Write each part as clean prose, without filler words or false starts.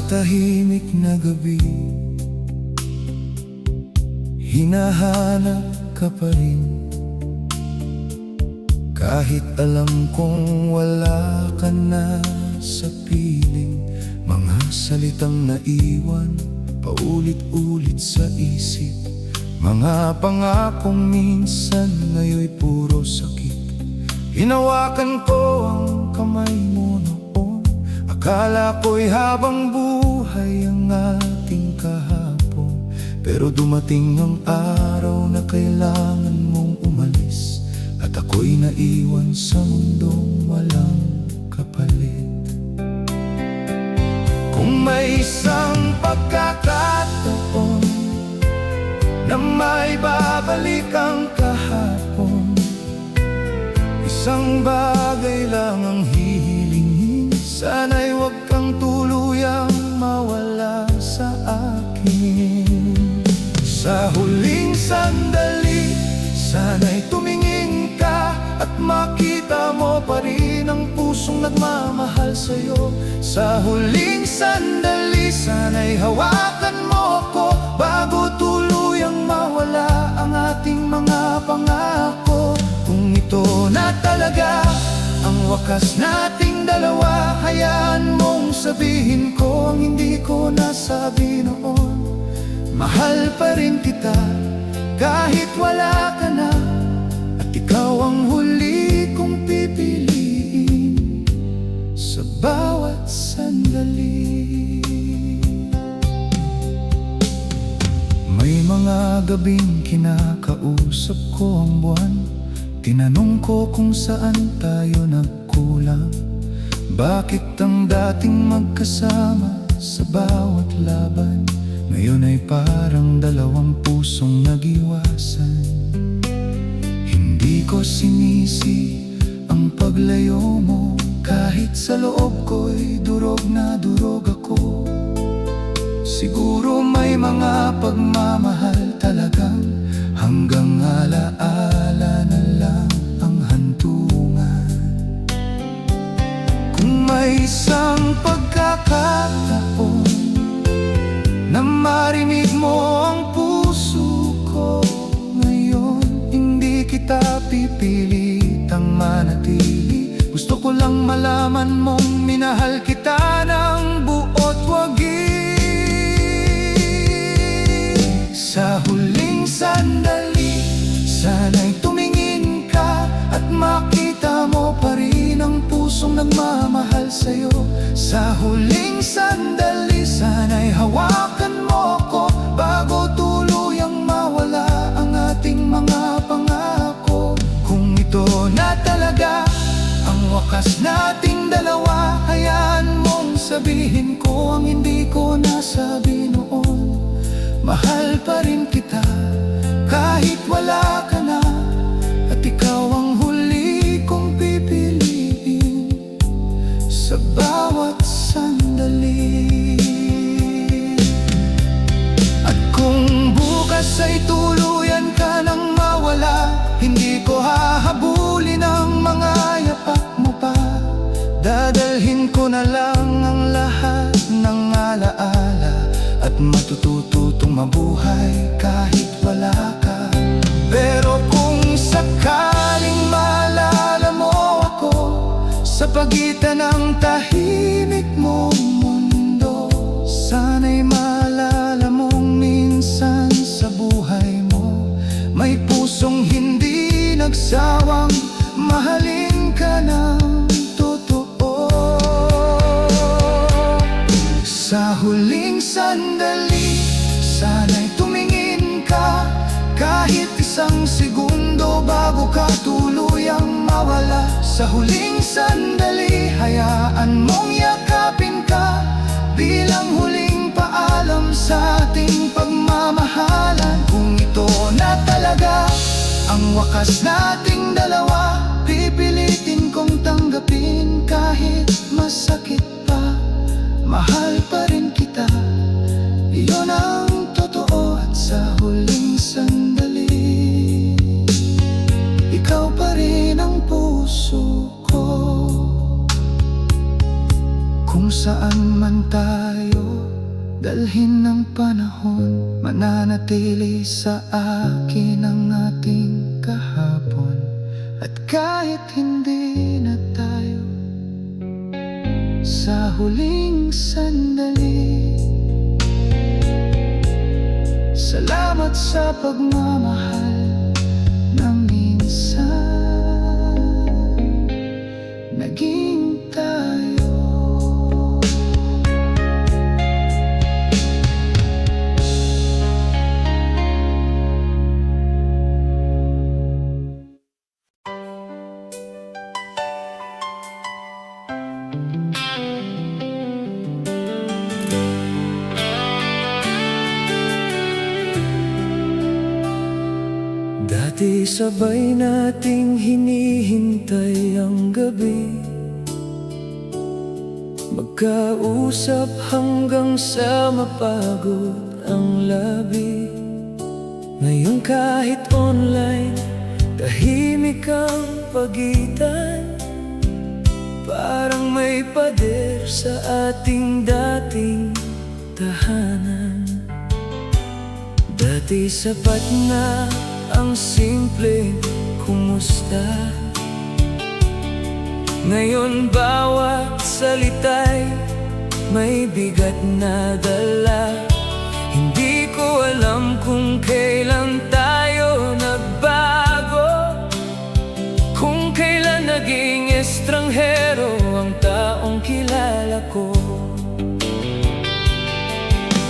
tahimik na gabi, hinahanap ka pa rin. Kahit alam kong wala ka na sa piling, mga salitang naiwan paulit-ulit sa isip, mga pangakong minsan ngayon'y puro sakit. Hinawakan ko ang kamay mo noon, akala ko'y habang buhay ang ating kahapon. Pero dumating ang araw na kailangan mong umalis, at ako'y naiwan sa mundong walang kapalit. Kung may isang pagkakataon na may babalik ang kahapon, isang bagay lang ang hihilingin, sana'y huwag kang tuluyang mawala sa akin. Sa huling sandali, sana'y tumingin ka at makita mo pa rin ang pusong nagmamahal sa'yo. Sa huling sandali, sana'y hawakan mo ko bago tuluyang mawala ang ating mga pangako. Kung ito na talaga ang wakas nating dalawa, hayaan mong sabihin ko ang hindi ko nasabi noon. Mahal pa rin kita kahit wala ka na, at ikaw ang huli kong pipiliin sa bawat sandali. May mga gabing kinakausap ko ang buwan, tinanong ko kung saan tayo nagkulang. Bakit ang dating magkasama sa bawat laban, ngayon ay parang dalawang pusong nag-iwasan. Hindi ko sinisi ang paglayo mo, kahit sa loob ko'y durog na durog ako. Siguro may mga pagmamahal talagang hanggang alaala na lang ang hantungan. Kung may isang pagkakataon na marinig mo ang puso ko ngayon, hindi kita pipilitang manatili. Gusto ko lang malaman mong minahal kita ng buot wagis. Sa huling sandali, sana'y tumingin ka at makita mo pa rin ang pusong nagmamahal sa'yo. Sa huling sandali, sana'y hawakan mo ko bago tuluyang mawala ang ating mga pangako. Kung ito na talaga ang wakas nating dalawa, hayaan mong sabihin ko ang hindi ko nasabi noon. Mahal pa rin kita kahit wala ka na, at ikaw ang huli kong pipiliin sa bawat sandali. At kung bukas ay tuluyan ka nang mawala, hindi ko hahabulin ang mga yapak mo pa. Dadalhin ko na lang ang lahat ng alaala, at matututong mabuhay kahit wala ka. Pero kung sakaling maalala mo ako sa pagitan ng tahimik mong mundo, sana'y maalala mong minsan sa buhay mo may pusong hindi nagsawang mahalin ka ng totoo. Sa huling sandali, sana'y tumingin ka kahit isang segundo bago ka tuluyang mawala. Sa huling sandali, hayaan mong yakapin ka bilang huling paalam sa ating pagmamahalan. Kung ito na talaga ang wakas nating dalawa, pipilitin kong tanggapin kahit masakit pa. Mahal pa rin kita, iyon ang totoo. At sa huling sandali, ikaw pa rin ang puso ko. Kung saan man tayo dalhin ng panahon, mananatili sa akin ang ating kahapon. At kahit hindi na tayo sa huling sandali, salamat sa pagmamahal na minsan naging tayo. Dati sabay nating hinihintay ang gabi, magkausap hanggang sa mapagod ang labi. Ngayon kahit online, tahimik ang pagitan, parang may pader sa ating dating tahanan. Dati sapat na ang simpleng kumusta, ngayon bawat salita'y may bigat na dala. Hindi ko alam kung kailan tayo nagbago, kung kailan naging estranghero ang taong kilala ko.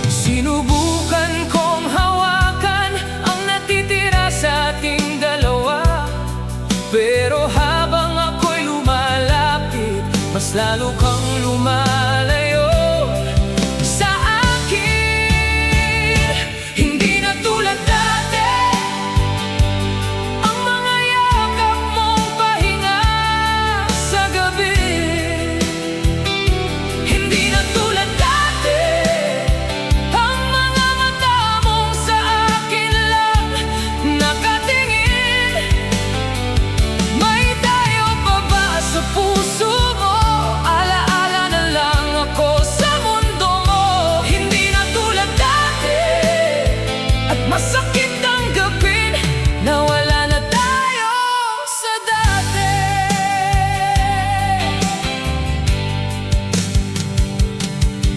Sinubukan kong hawakan ang natitira sa ating dalawa, pero habang ako'y lumalapit, mas lalo kang lumalayo sa akin. Hindi na tulad dati ang mga yakap mong pahinga sa gabi. Hindi na tulad dati ang mga mata mong sa akin lang nakatingin. May tayo pa ba sa puso mo? Alaala na lang ako sa mundo mo. Hindi na tulad dati, at masakit tanggapin na wala na tayo sa dati.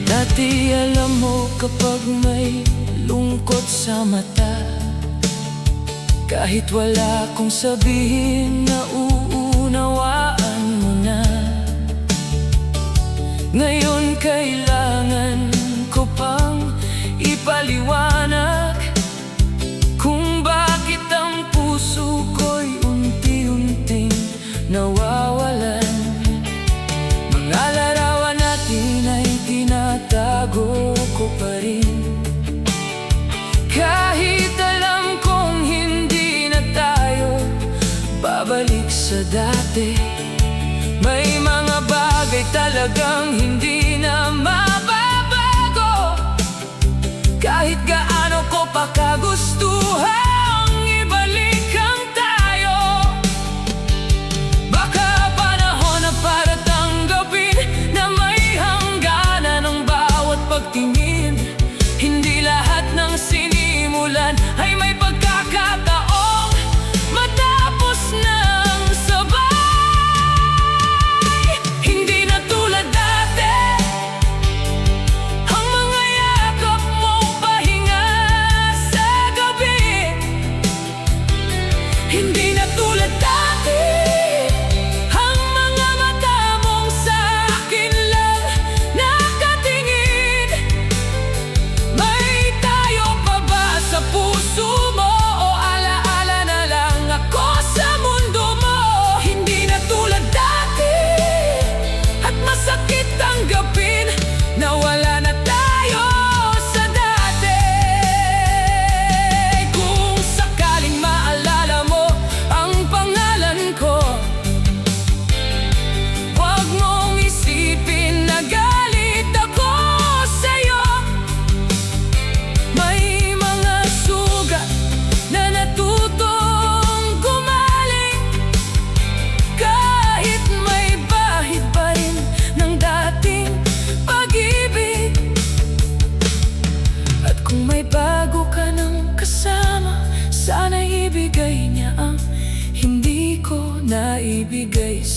Dati alam mo kapag may lungkot sa mata, kahit wala kong sabihin na uunawaan mo na. Ngayon kailangan ko pang ipaliwanag kung bakit ang puso ko'y unti-unting nawawalan. Mga larawan natin ay tinatago ko pa rin, kahit alam kong hindi na tayo babalik sa dati. May mga bagay talagang hindi na mababago, kahit gaano ko pa kagustuhang ibalik ang tayo. Baka panahon na para tanggapin na may hangganan ang bawat pagtingin. Hindi lahat ng sinimulan ay may pagkakataong matapos ng sabay. Hindi na tulad dati ang mga yakap mong pahinga sa gabi.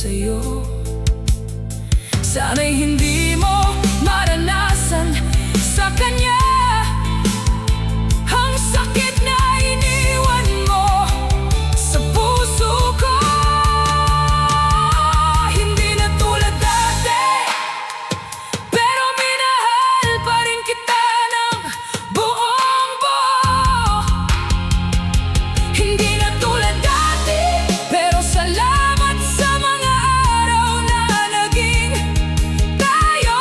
sa'yo. Sana'y hindi mo maranasan sa kanya ang sakit na iniwan mo sa puso ko. Hindi na tulad dati, pero minahal pa rin kita ng buong buo. Hindi na tulad dati, pero salamat sa mga araw na naging tayo.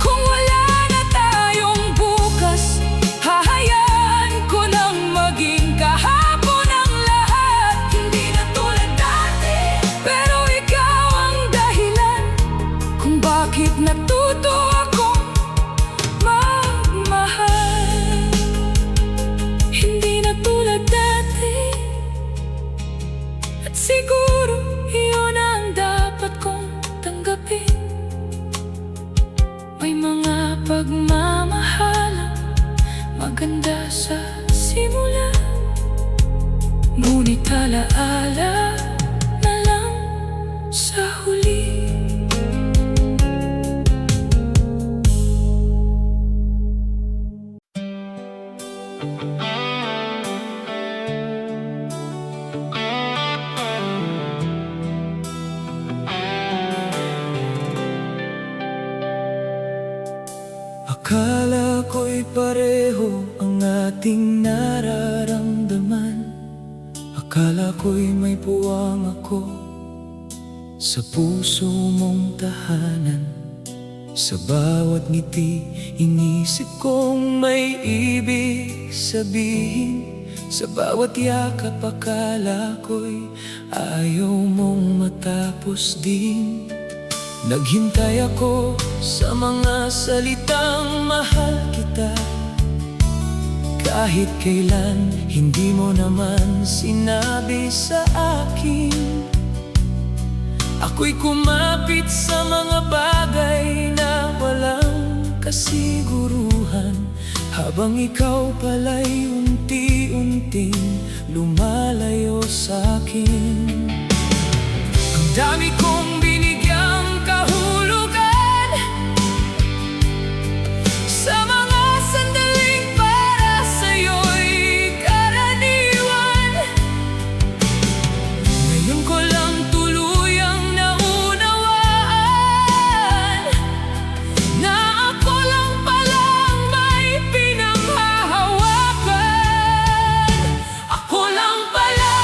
Kung wala na tayong bukas, hahayaan ko nang maging kahapon ang lahat. Hindi na tulad dati, pero ikaw ang dahilan kung bakit natuto akong magmahal. Hindi na tulad dati, at siguro iyon ang dapat kong tanggapin. May mga pagmamahalang maganda sa simula, ngunit alaala na lang sa huli. Akala ko'y pareho ang ating nararamdaman. Akala ko'y may puwang ako sa puso mong tahanan. Sa bawat ngiti, inisip kong may ibig sabihin. Sa bawat yakap, akala ko'y ayaw mong matapos din. Naghintay ako sa mga salitang mahal kita. Kahit kailan, hindi mo naman sinabi sa akin. Ako'y kumapit sa mga bagay na walang kasiguruhan, habang ikaw pala'y unti-unting lumalayo sa'kin. Ang dami kong binigyang kahulugan sa mga sandaling para sa'yo'y karaniwan. Ngayon ko lang tuluyang naunawaan na ako lang pala ang may pinanghahawakan. Ako lang pala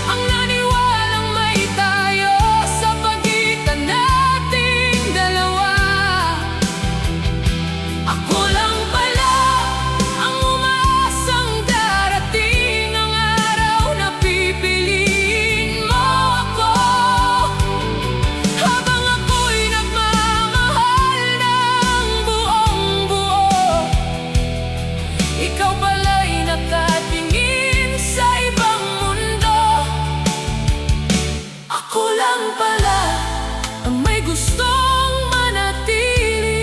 ang naniwalang may tayo sa pagitan nating dalawa. Ako lang pala ang umaasang darating ang araw na pipiliin mo ako. Habang ako'y nagmamahal ng buong buo, ikaw pala'y nakatingin sa ibang mundo. Ako lang pala ang may gustong manatili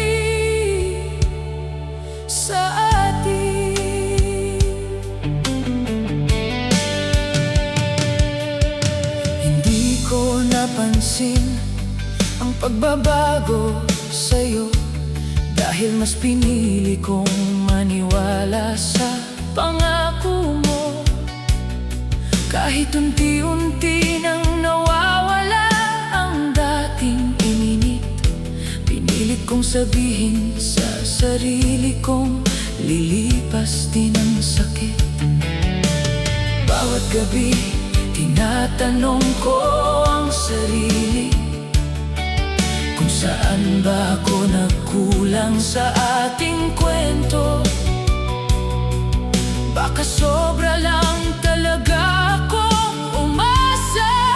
sa atin. Hindi ko napansin ang pagbabago sa'yo, dahil mas pinili kong maniwala sa pangako mo. Kahit unti-unti nang nawawala ang dating ininit, pinilit kong sabihin sa sarili kong lilipas din ang sakit. Bawat gabi, tinatanong ko ang sarili kung saan ba ako nagkulang sa ating kwento. Baka sobra lang talaga akong umasa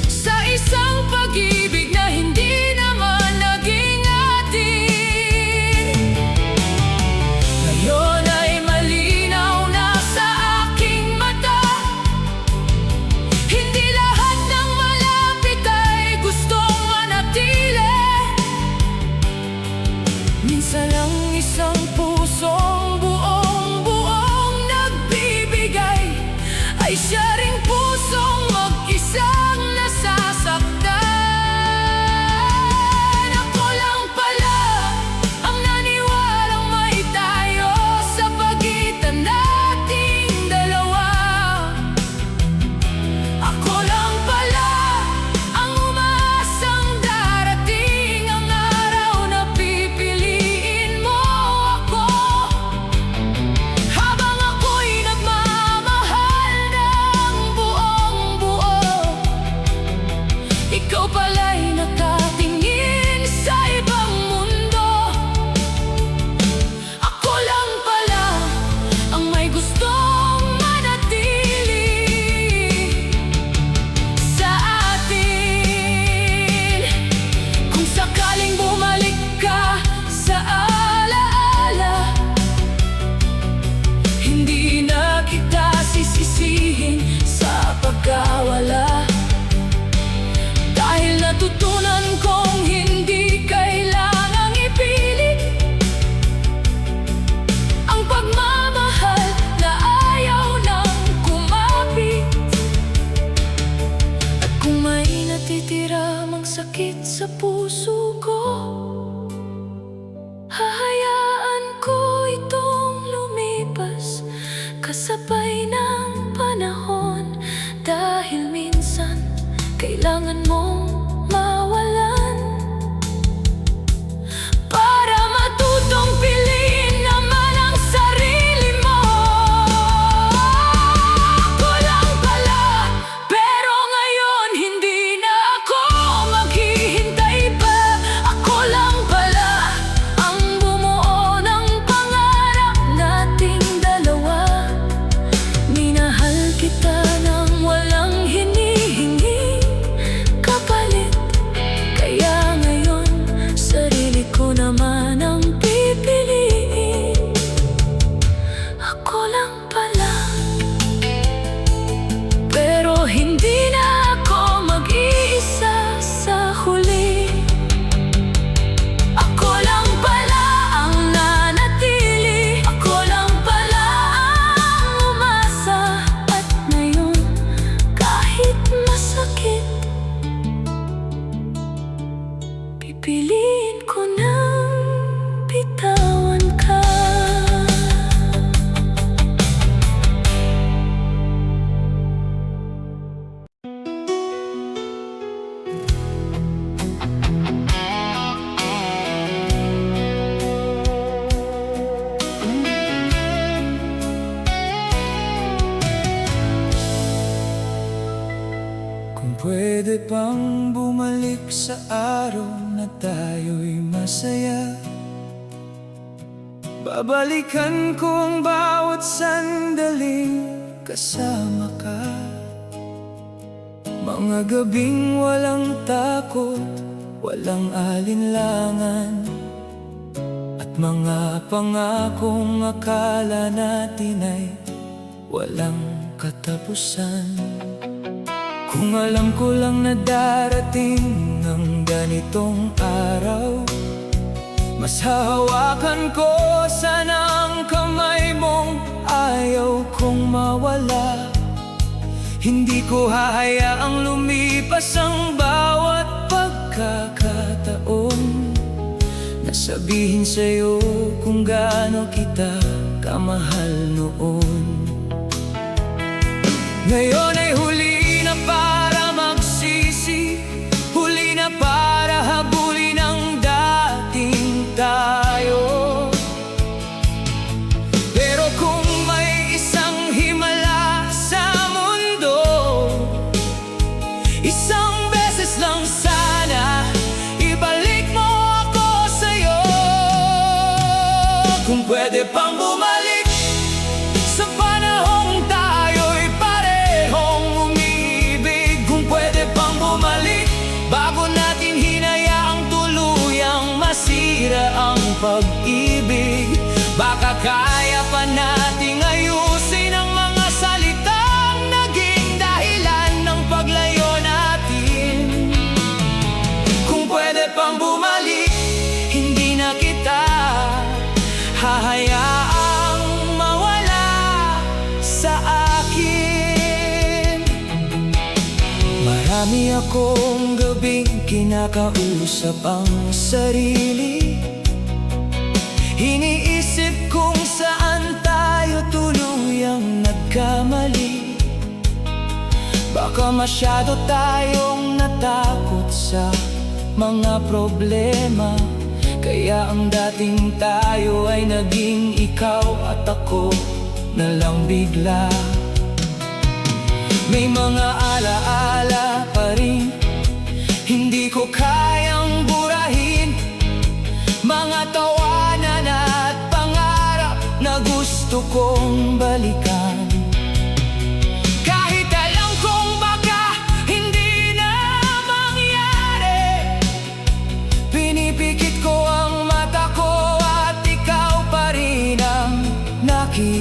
sa isang pag-ibig na hindi naman naging atin. Ngayon ay malinaw na sa aking mata, hindi lahat ng malapit ay gustong manatili. Minsan lang isang pusong buong-buong nag ikaw pala'y nakatingin sa ibang mundo. Ako lang pala ang may gustong manatili sa atin. Kung sakaling bumalik ka sa alaala, hindi na kita sisisihin sa pagkawala. Dahil natutunan kong hindi kailangang ipilit ang pagmamahal na ayaw nang kumapit. At kung may natitira mang sakit sa puso ko, hahayaan ko itong lumipas kasabay ng panahon. Dahil minsan kailangan mong mawalan para matutong piliin naman ang sarili mo. Ako lang pala, pero ngayon hindi na ako maghihintay pa. Ako lang pala ang bumuo ng pangarap nating dalawa. Minahal kita nang walang hinihingi kapalit. Kaya ngayon, sarili ko naman ang pipiliin. Ako lang pala, pero hindi na ako mag-iisa sa huli. Ako lang pala ang nanatili. Ako lang pala ang umasa. At ngayon, kahit masakit, pipiliin ko nang bitawan ka. Kung pwede pang bumalik sa araw na tayo'y masaya, babalikan ko ang bawat sandaling kasama ka. Mga gabing walang takot, walang alinlangan, at mga pangakong akala natin ay walang katapusan. Kung alam ko lang na darating ang ganitong araw, mas hahawakan ko sana ang kamay mong ayaw kong mawala. Hindi ko hahayaang lumipas ang bawat pagkakataon na sabihin sa'yo kung gaano kita kamahal noon. Ngayon ay huli na para magsisi, huli na para habulin ang dating tayo. Pero kung may isang himala sa mundo, isang beses lang sana ibalik mo ako sa'yo. Kung pwede pang bumalik sa panahong tayo'y parehong umibig. Kung pwede pang bumalik bago natin hinayaang tuluyang masira ang pag-ibig. Baka kaya pa nating ayusin ang mga salitang naging dahilan ng paglayo natin. Kung pwede pang bumalik, hindi na kita hahayaang mawala sa akin. Marami akong gabing kinakausap ang sarili. Iniisip kung saan tayo tuluyang nagkamali. Baka masyado tayong natakot sa mga problema, kaya ang dating tayo ay naging ikaw at ako na lang bigla. May mga alaala pa rin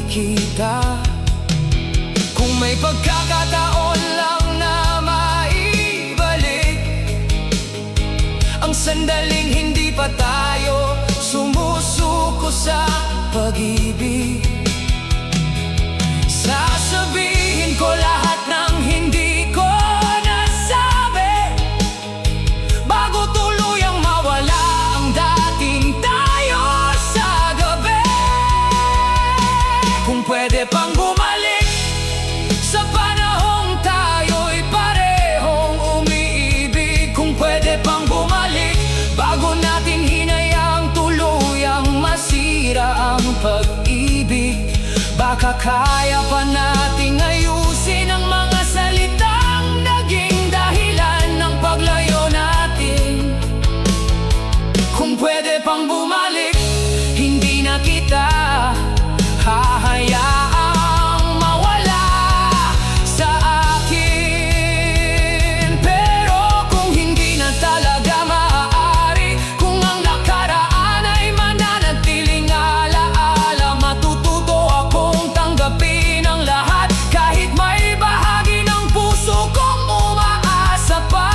kita. Kung may pagkakataon lang na maibalik ang sandaling hindi pa tayo sumusuko sa pag-ibig, sasabihin ko lahat ng hindi ko nasabi bago tuluyang mawala ang dating tayo sa gabi. Kung pwede pang bumalik sa panahong tayo'y parehong umiibig, kung pwede pang bumalik bago natin hinayaang tuluyang masira ang pag-ibig, baka kaya pa nating ayusin ang mga salitang naging dahilan ng paglayo natin. Kung pwede pang bumalik, hindi na kita hahayaang mawala sa akin. Pero kung hindi na talaga maaari, kung ang nakaraan ay mananatiling alaala, matututo akong tanggapin ang lahat kahit may bahagi ng puso kong umaasa pa.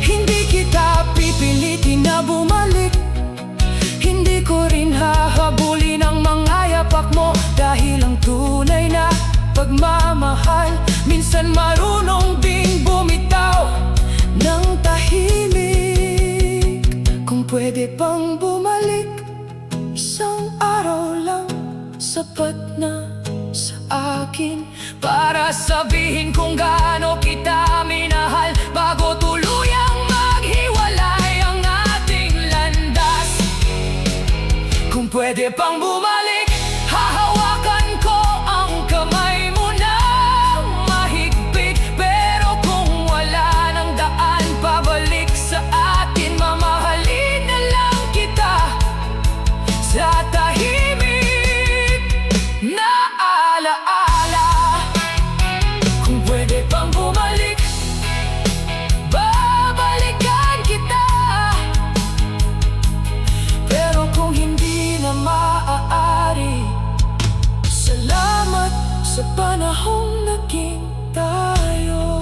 Hindi kita pipilitin na bumalik, hindi ko rin hahabulin ang mga yapak mo, dahil ang tunay na pagmamahal minsan marunong ding bumitaw ng tahimik. Kung pwede pang bumalik, isang araw lang sapat na sa akin para sabihin kung gaano kita minahal bago tuluyang maghiwalay ang ating landas. Kung pwede pang bumalik, hahawakan ko ang kamay mo na mahigpit. Pero kung wala nang daan pabalik sa atin, mamahalin na lang kita sa tahimik na alaala. Kung pwede pang bumalik, babalikan kita. Pero kung hindi na maaari, salamat sa panahong naging tayo.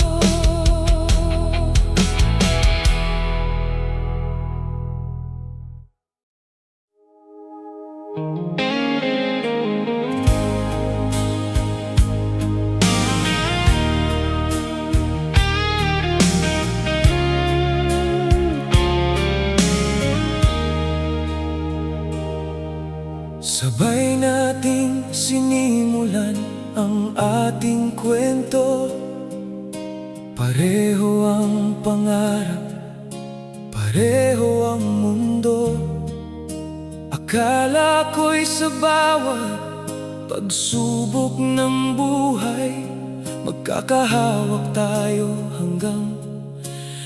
Sabay nating sinimulan ang ating kwento, pareho ang pangarap, pareho ang mundo. Akala ko'y sa bawat pagsubok ng buhay, magkakahawak tayo hanggang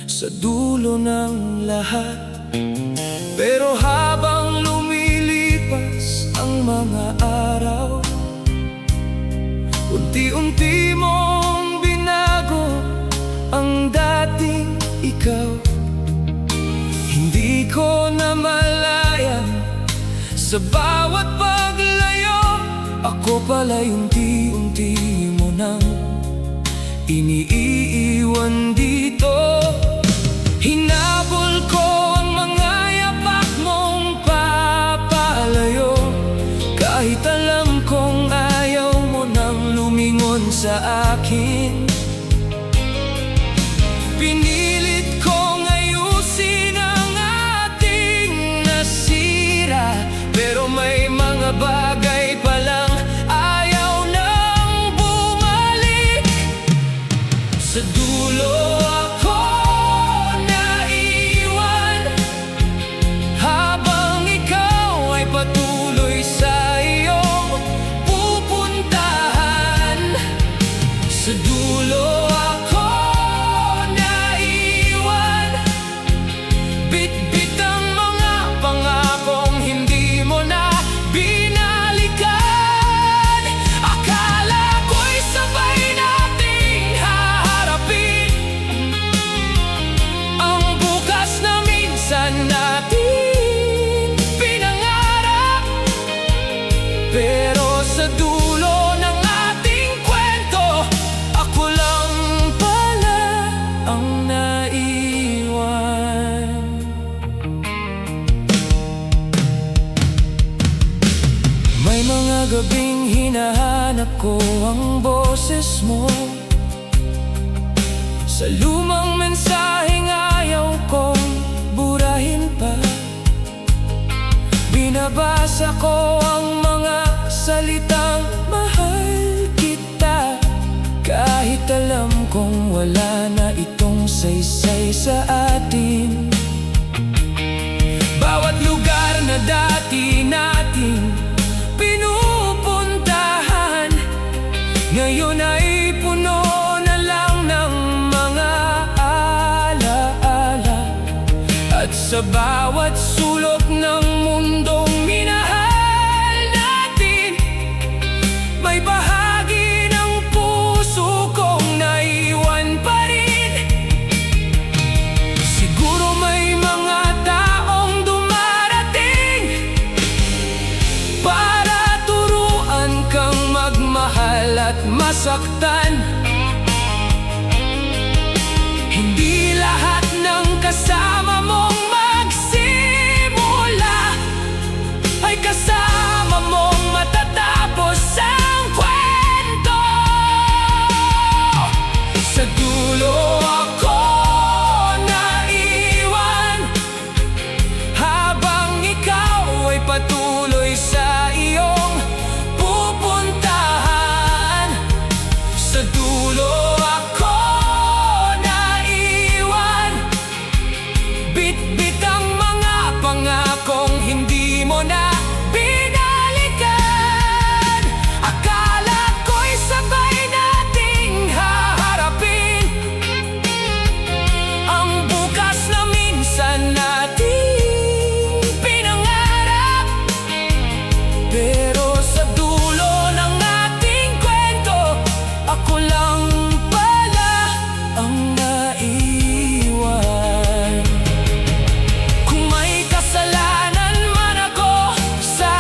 sa dulo ng lahat. Pero habang lumilipas ang mga araw, unti-unti mong binago ang dating ikaw. Hindi ko namalayan sa bawat paglayo, ako pala'y unti-unti mo nang iniiwan dito. Hinabol ko ang mga yapak mong papalayo, kahit alam kong ayaw mo nang lumingon sa akin. Pinilit kong ayusin ang ating nasira, pero may mga bagay palang ayaw nang bumalik. Sa dulo ako naiwan, habang ikaw ay patuloy sa iyong pupuntahan. Sa dulo ako naiwan, ang naiwan. May mga gabing hinahanap ko ang boses mo, sa lumang mensaheng ayaw kong burahin pa. Binabasa ko ang mga salitang mahal kita, kahit alam kong wala na itong saysay sa atin. Bawat lugar na dati nating pinupuntahan, ngayon ay puno na lang ng mga alaala. At sa bawat sulok ng mundong minahal natin, may bahagi ng puso kong naiwan pa rin. Siguro may mga taong dumarating para turuan kang magmahal at masaktan. Hindi lahat ng kasama mong magsimula ay kasama mong matatapos ang kwento. Sa dulo ako naiwan, habang ikaw ay patuloy sa iyong pupuntahan. Sa dulo ako naiwan, bit-bit ang mga pangakong hindi mo na binalikan. Akala ko'y sabay nating haharapin ang bukas na minsan nating pinangarap. Pero sa dulo ng ating kwento, ako lang pala ang naiwan. Kung may kasalanan man ako sa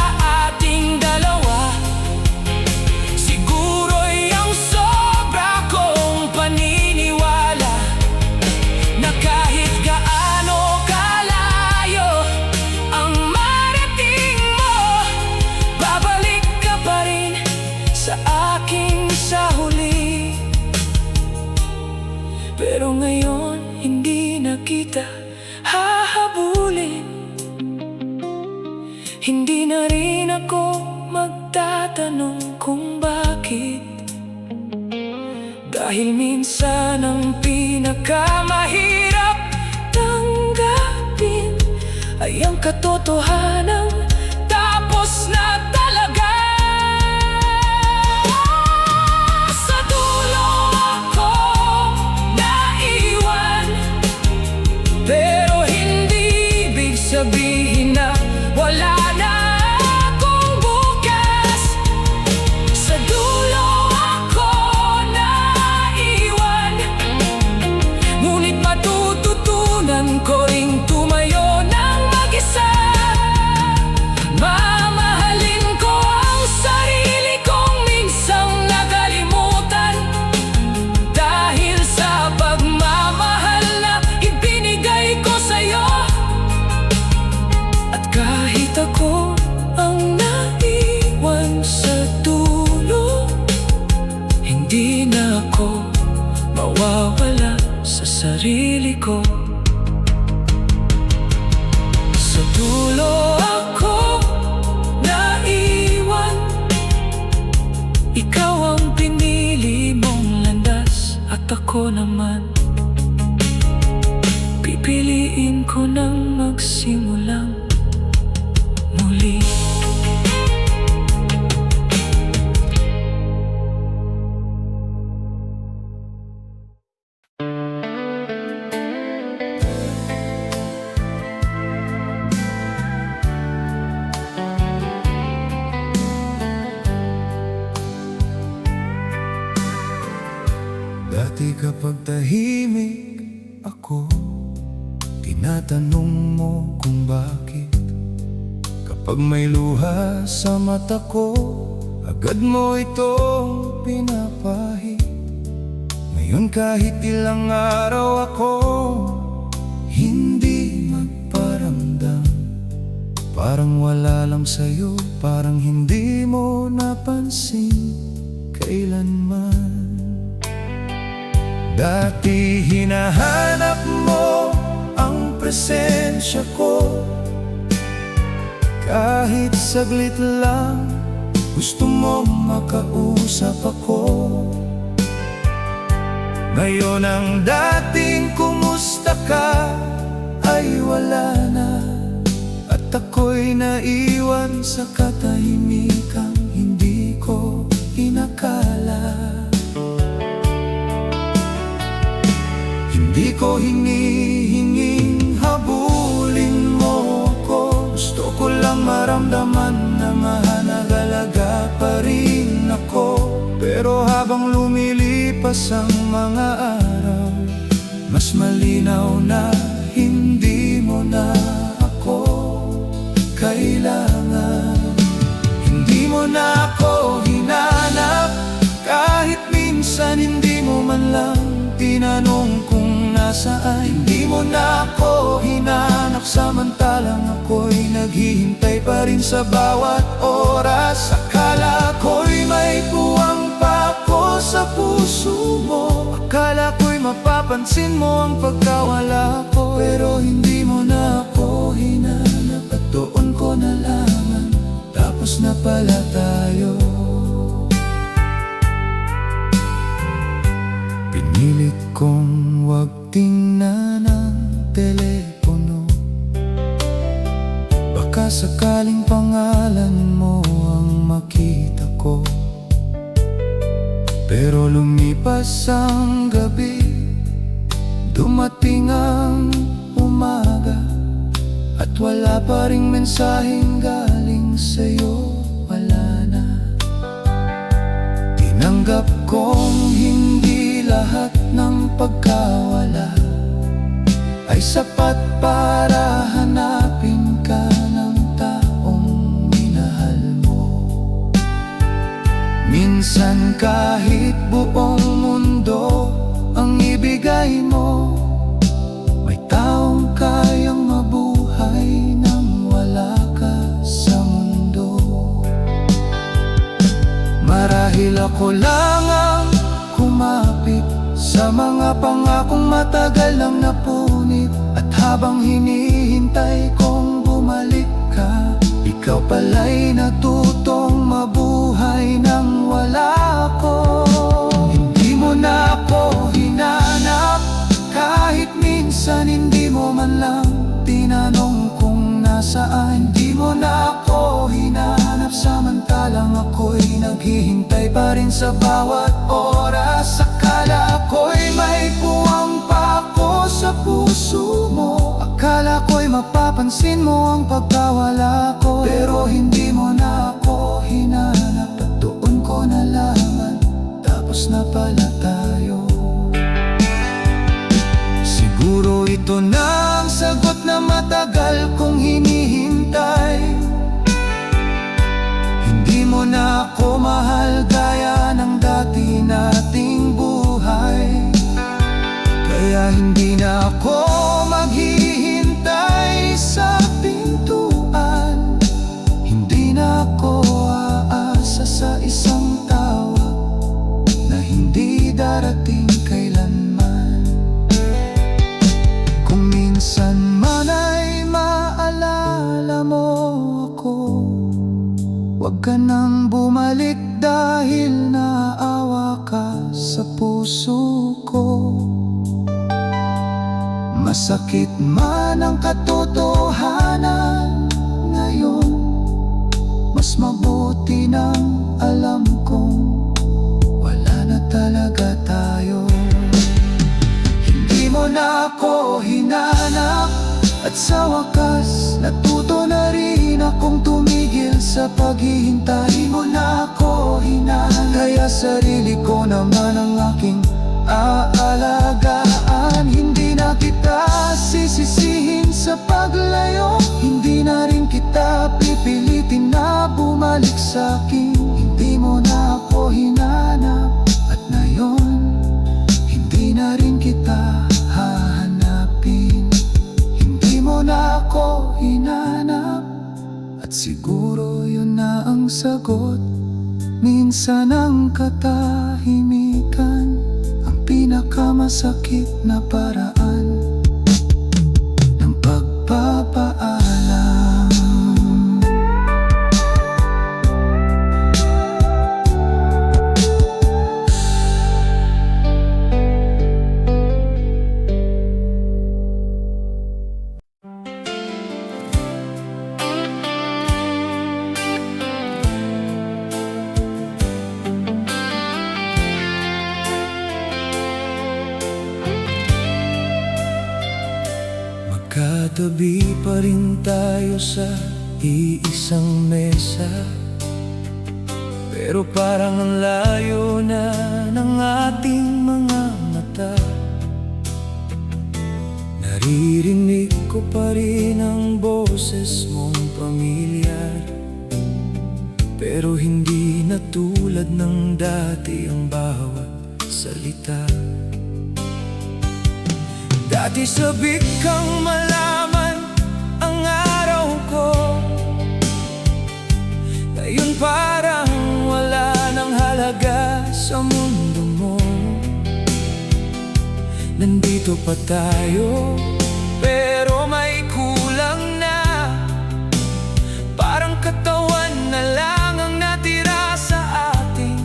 ating dalawa, siguro'y ang sobra kong paniniwala na kahit gaano kalayo ang marating mo, babalik ka pa rin sa akin sa huli. Pero ngayon hindi na kita hahabulin, hindi na rin ako magtatanong kung bakit. Dahil minsan ang pinakamahirap tanggapin ay ang katotohanan tapos na talaga. Sa dulo ako naiwan, pero hindi ibig sabihin na wala na akong bukas. Sa dulo ako naiwan, ngunit matututunan ko ring tumayo ng mag-isa. Mamahalin ko ang sarili kong minsang nakalimutan, dahil sa pagmamahal na ibinigay ko sa'yo. At kahit ako ang naiwan sa dulo, hindi na ako mawawala sa sarili ko. Sa dulo ako naiwan, ikaw ang pinili mong landas at ako naman pipiliin ko nang magsimulang muli. Dati kapag tahimik ako, tinatanong mo kung bakit. Kapag may luha sa mata ko, agad mo itong pinapahid. Ngayon kahit ilang araw ako hindi magparamdam, parang wala lang sa'yo, parang hindi mo napansin kailanman. Dati hinahanap mo ang presensya ko, kahit saglit lang gusto mo makausap ako. Ngayon ang dating kumusta ka ay wala na, at ako'y naiwan sa katahimikang hindi ko inakala. Hindi ko hinihinging habulin mo ako, gusto ko lang maramdaman na mahalaga pa rin ako. Pero habang lumilipas ang mga araw, mas malinaw na hindi mo na ako kailangan. Hindi mo na ako hinanap, kahit minsan hindi mo man lang tinanong kung nasaan. Hindi mo na ako hinanap, samantalang ako'y naghihintay pa rin sa bawat oras. Akala ko'y may puwang pa ako sa puso mo, akala ko'y mapapansin mo ang pagkawala ko. Pero hindi mo na ako hinanap, at doon ko nalaman, tapos na pala tayo. Pinilit kong wag tingnan ang telepono, baka sakaling pangalan mo ang makita ko. Pero lumipas ang gabi, dumating ang umaga, at wala pa ring mensaheng galing sa'yo, wala na. Tinanggap kong hindi lahat ng pagkawala ay sapat para hanapin ka ng taong minahal mo. Minsan kahit buong mundo ang ibigay mo, may taong kayang mabuhay nang wala ka sa mundo. Marahil ako lang ang kumapit sa mga pangakong matagal nang napunit, at habang hinihintay kong bumalik ka, ikaw pala'y natutong mabuhay nang wala ako. Hindi mo na ako hinanap, kahit minsan hindi mo man lang tinanong kung nasaan. Hindi mo na ako hinanap, samantalang ako'y naghihintay pa rin sa bawat oras. Akala ko'y may puwang pa ako sa puso mo, akala ko'y mapapansin mo ang pagkawala ko. Pero hindi mo na ako hinanap, at doon ko nalaman, tapos na pala tayo. Siguro ito na ang sagot na matagal kong hinihintay. Hindi mo na ako mahal gaya ng dati nating buhay, kaya hindi na ako maghihintay sa pintuan. Hindi na ako aasa sa isang tawag na hindi darating kailanman. Kung minsan man ay maalala mo ako, wag ka nang bumalik dahil naawa ka sa puso ko. Masakit man ang katotohanan ngayon, mas mabuti nang alam kong wala na talaga tayo. Hindi mo na ako hinanap, at sa wakas natuto na rin akong tumigil sa paghihintay. Hindi mo na ako hinanap, kaya sarili ko naman ang aking aalagaan. Hindi na kita sisisihin sa paglayo, hindi na rin kita pipilitin na bumalik sa'kin. Hindi mo na ako hinanap, at ngayon Siguro yun na ang sagot. Minsan ang katahimikan ang pinakamasakit na paraan ng pagpapaalam. Magkatabi pa rin tayo sa iisang mesa, pero parang ang layo na ng ating mga mata. Naririnig ko pa rin ang boses mong pamilyar, pero hindi na tulad ng dati ang bawat salita. Dati sabik kang malaman ang araw ko, ngayon parang wala nang halaga sa mundo mo. Nandito pa tayo, pero may kulang na. Parang katawan na lang ang natira sa ating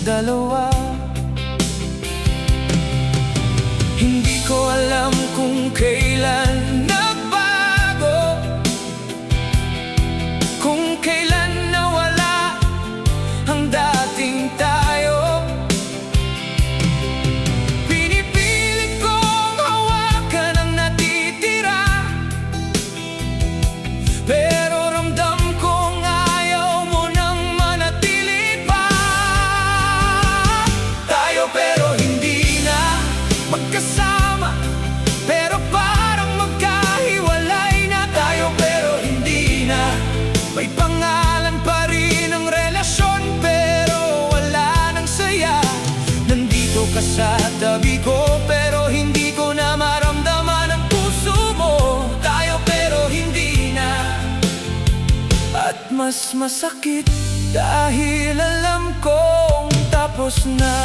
dalawa. Hindi ko alam kung kailan nagbago, kung kailan nawala ang dating tayo. Pinipilit kong hawakan ang natitira, pero ramdam kong ayaw mo nang manatili pa. Tayo pero hindi na magkasama, pero parang magkahiwalay na. Tayo pero hindi na, may pangalan pa rin ang relasyon, pero wala nang saya. Nandito ka sa tabi ko, pero hindi ko na maramdaman ang puso mo. Tayo pero hindi na, at mas masakit dahil alam kong tapos na.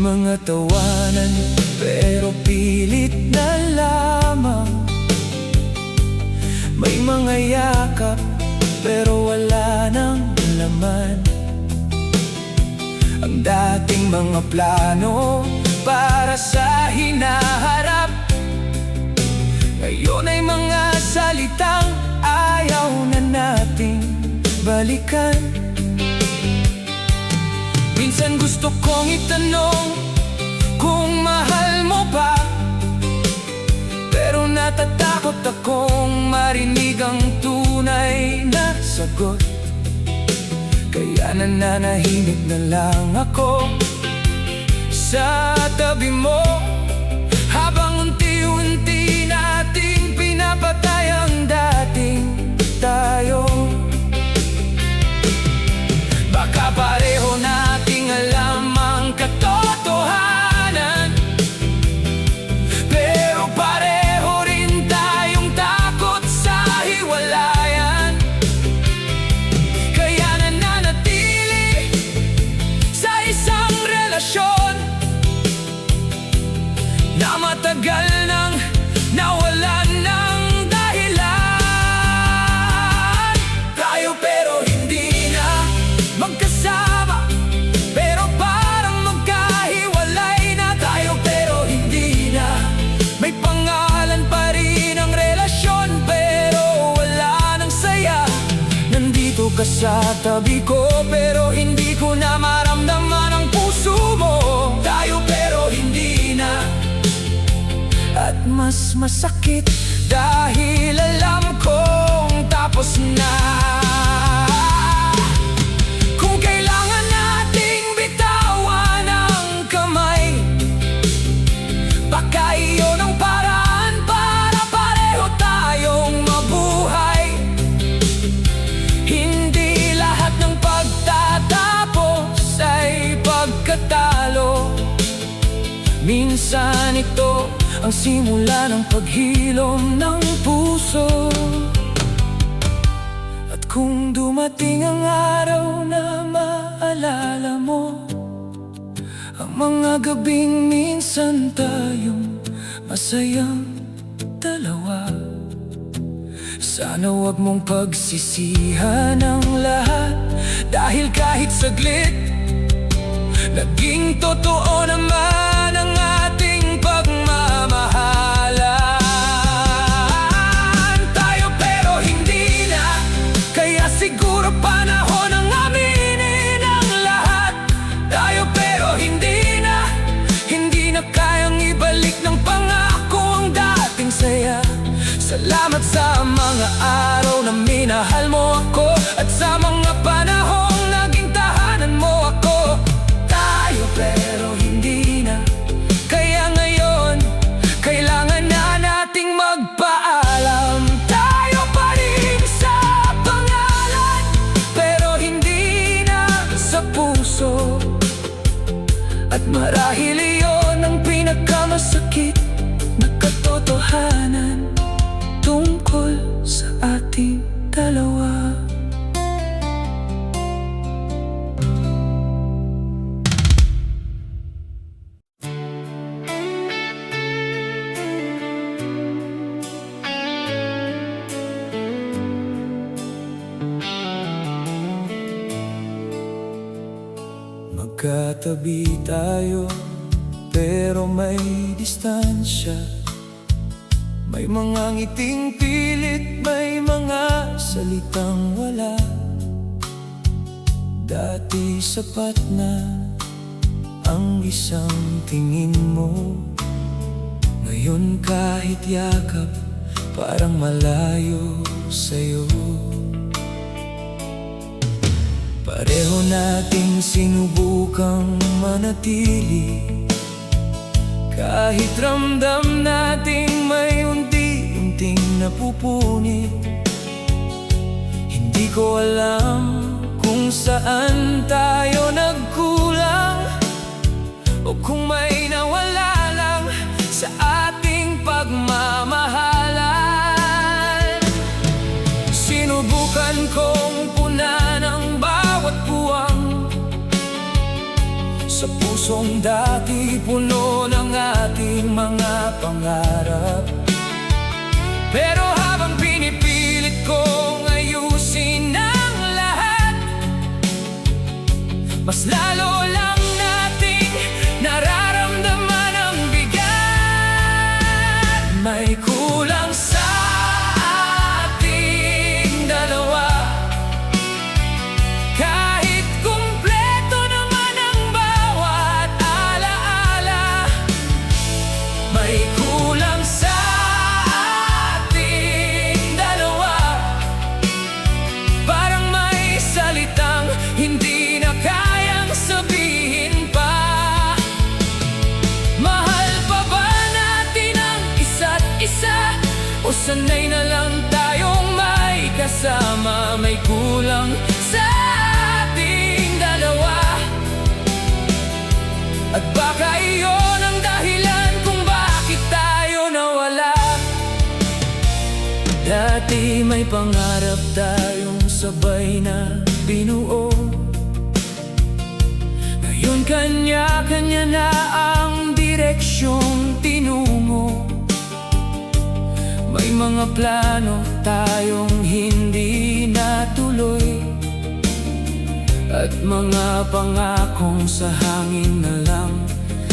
Mga tawanan pero pilit na lamang, may mga yakap pero wala nang laman. Ang dating mga plano para sa hinaharap, ngayon ay mga salitang ayaw na nating balikan. Minsan gusto kong itanong kung mahal mo ba, pero natatakot akong marinig ang tunay na sagot. Kaya nananahimik na lang ako sa tabi mo, habang unti-unti nating pinapatay ang dating tayo. Baka pareho nating alam ang katotohanan, pero pareho rin tayong takot sa hiwalayan. Kaya nananatili sa isang relasyon na matagal nang nawalan ng dahilan. Tayo pero hindi na magkasama, pero parang magkahiwalay na. Tayo pero hindi na, may pangalan pa rin ang relasyon, pero wala nang saya. Nandito ka sa tabi ko, pero hindi ko na maramdaman ang puso mo. Tayo pero hindi na, at mas masakit dahil alam kong tapos na. Kung kailangan nating bitawan ang kamay, baka iyon ang paraan para pareho tayong mabuhay. Hindi lahat ng pagtatapos ay pagkatalo. Minsan ito ang simula ng paghilom ng puso. At kung dumating ang araw na maalala mo ang mga gabing minsan tayong masayang dalawa, sana wag mong pagsisihan ang lahat, dahil kahit saglit naging totoo naman ang ating pagmamahalan. Tayo pero hindi na, kaya siguro panahon ang aminin ang lahat. Tayo pero hindi na kayang ibalik ng pangako ang dating saya. Salamat sa mga araw na minahal mo ako, at sa mga panahong naging tahanan mo ako. Tayo pero hindi na, kaya ngayon kailangan na nating magpaalam. Tayo pa rin sa pangalan, pero hindi na sa puso. At marahil iyon ang pinakamasakit na katotohanan tungkol sa ating dalawa. Magkatabi tayo, pero may distansya. May mga ngiting pilit, may mga salitang wala. Dati sapat na ang isang tingin mo, ngayon kahit yakap parang malayo sa'yo. Pareho nating sinubukang manatili, kahit ramdam nating may unti-unting napupunit. Hindi ko alam kung saan tayo nagkulang, o kung may nawala lang sa ating pagmamahalan. Sinubukan kong punan ang bawat buwang sa pusong dati puno ng ating mga pangarap. Pero habang pinipilit kong ayusin ang lahat, mas lalo lang nating nararamdaman ang bigat. May kulang sa ating dalawa, kahit kumpleto naman ang bawat alaala. May kulang sa ating dalawa, parang may salitang hindi na kayang sabihin pa. Mahal pa ba natin ang isa't isa, o sanay na lang tayong may kasama? May kulang sa ating dalawa, at baka iyon ang dahilan kung bakit tayo nawala. Dati may pangarap tayong sabay na binuo, ngayon kanya-kanya na ang direksyong tinungo. May mga plano tayong hindi natuloy, at mga pangakong sa hangin na lang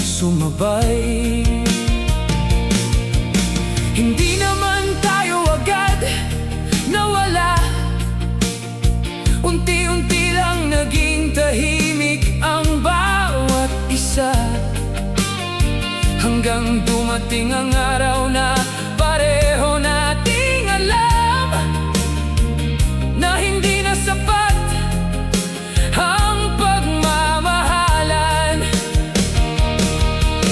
sumabay. Hindi naman tayo agad nawala, unti-unti lang naging tahimik ang bawat isa, hanggang dumating ang araw na pareho nating alam na hindi na sapat ang pagmamahalan.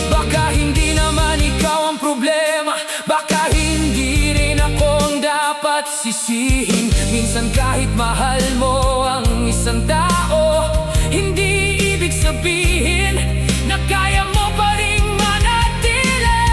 Baka hindi naman ikaw ang problema, baka hindi rin ako ang dapat sisihin. Minsan kahit mahal mo ang isang tao, hindi ibig sabihin na kaya mo pa ring manatili.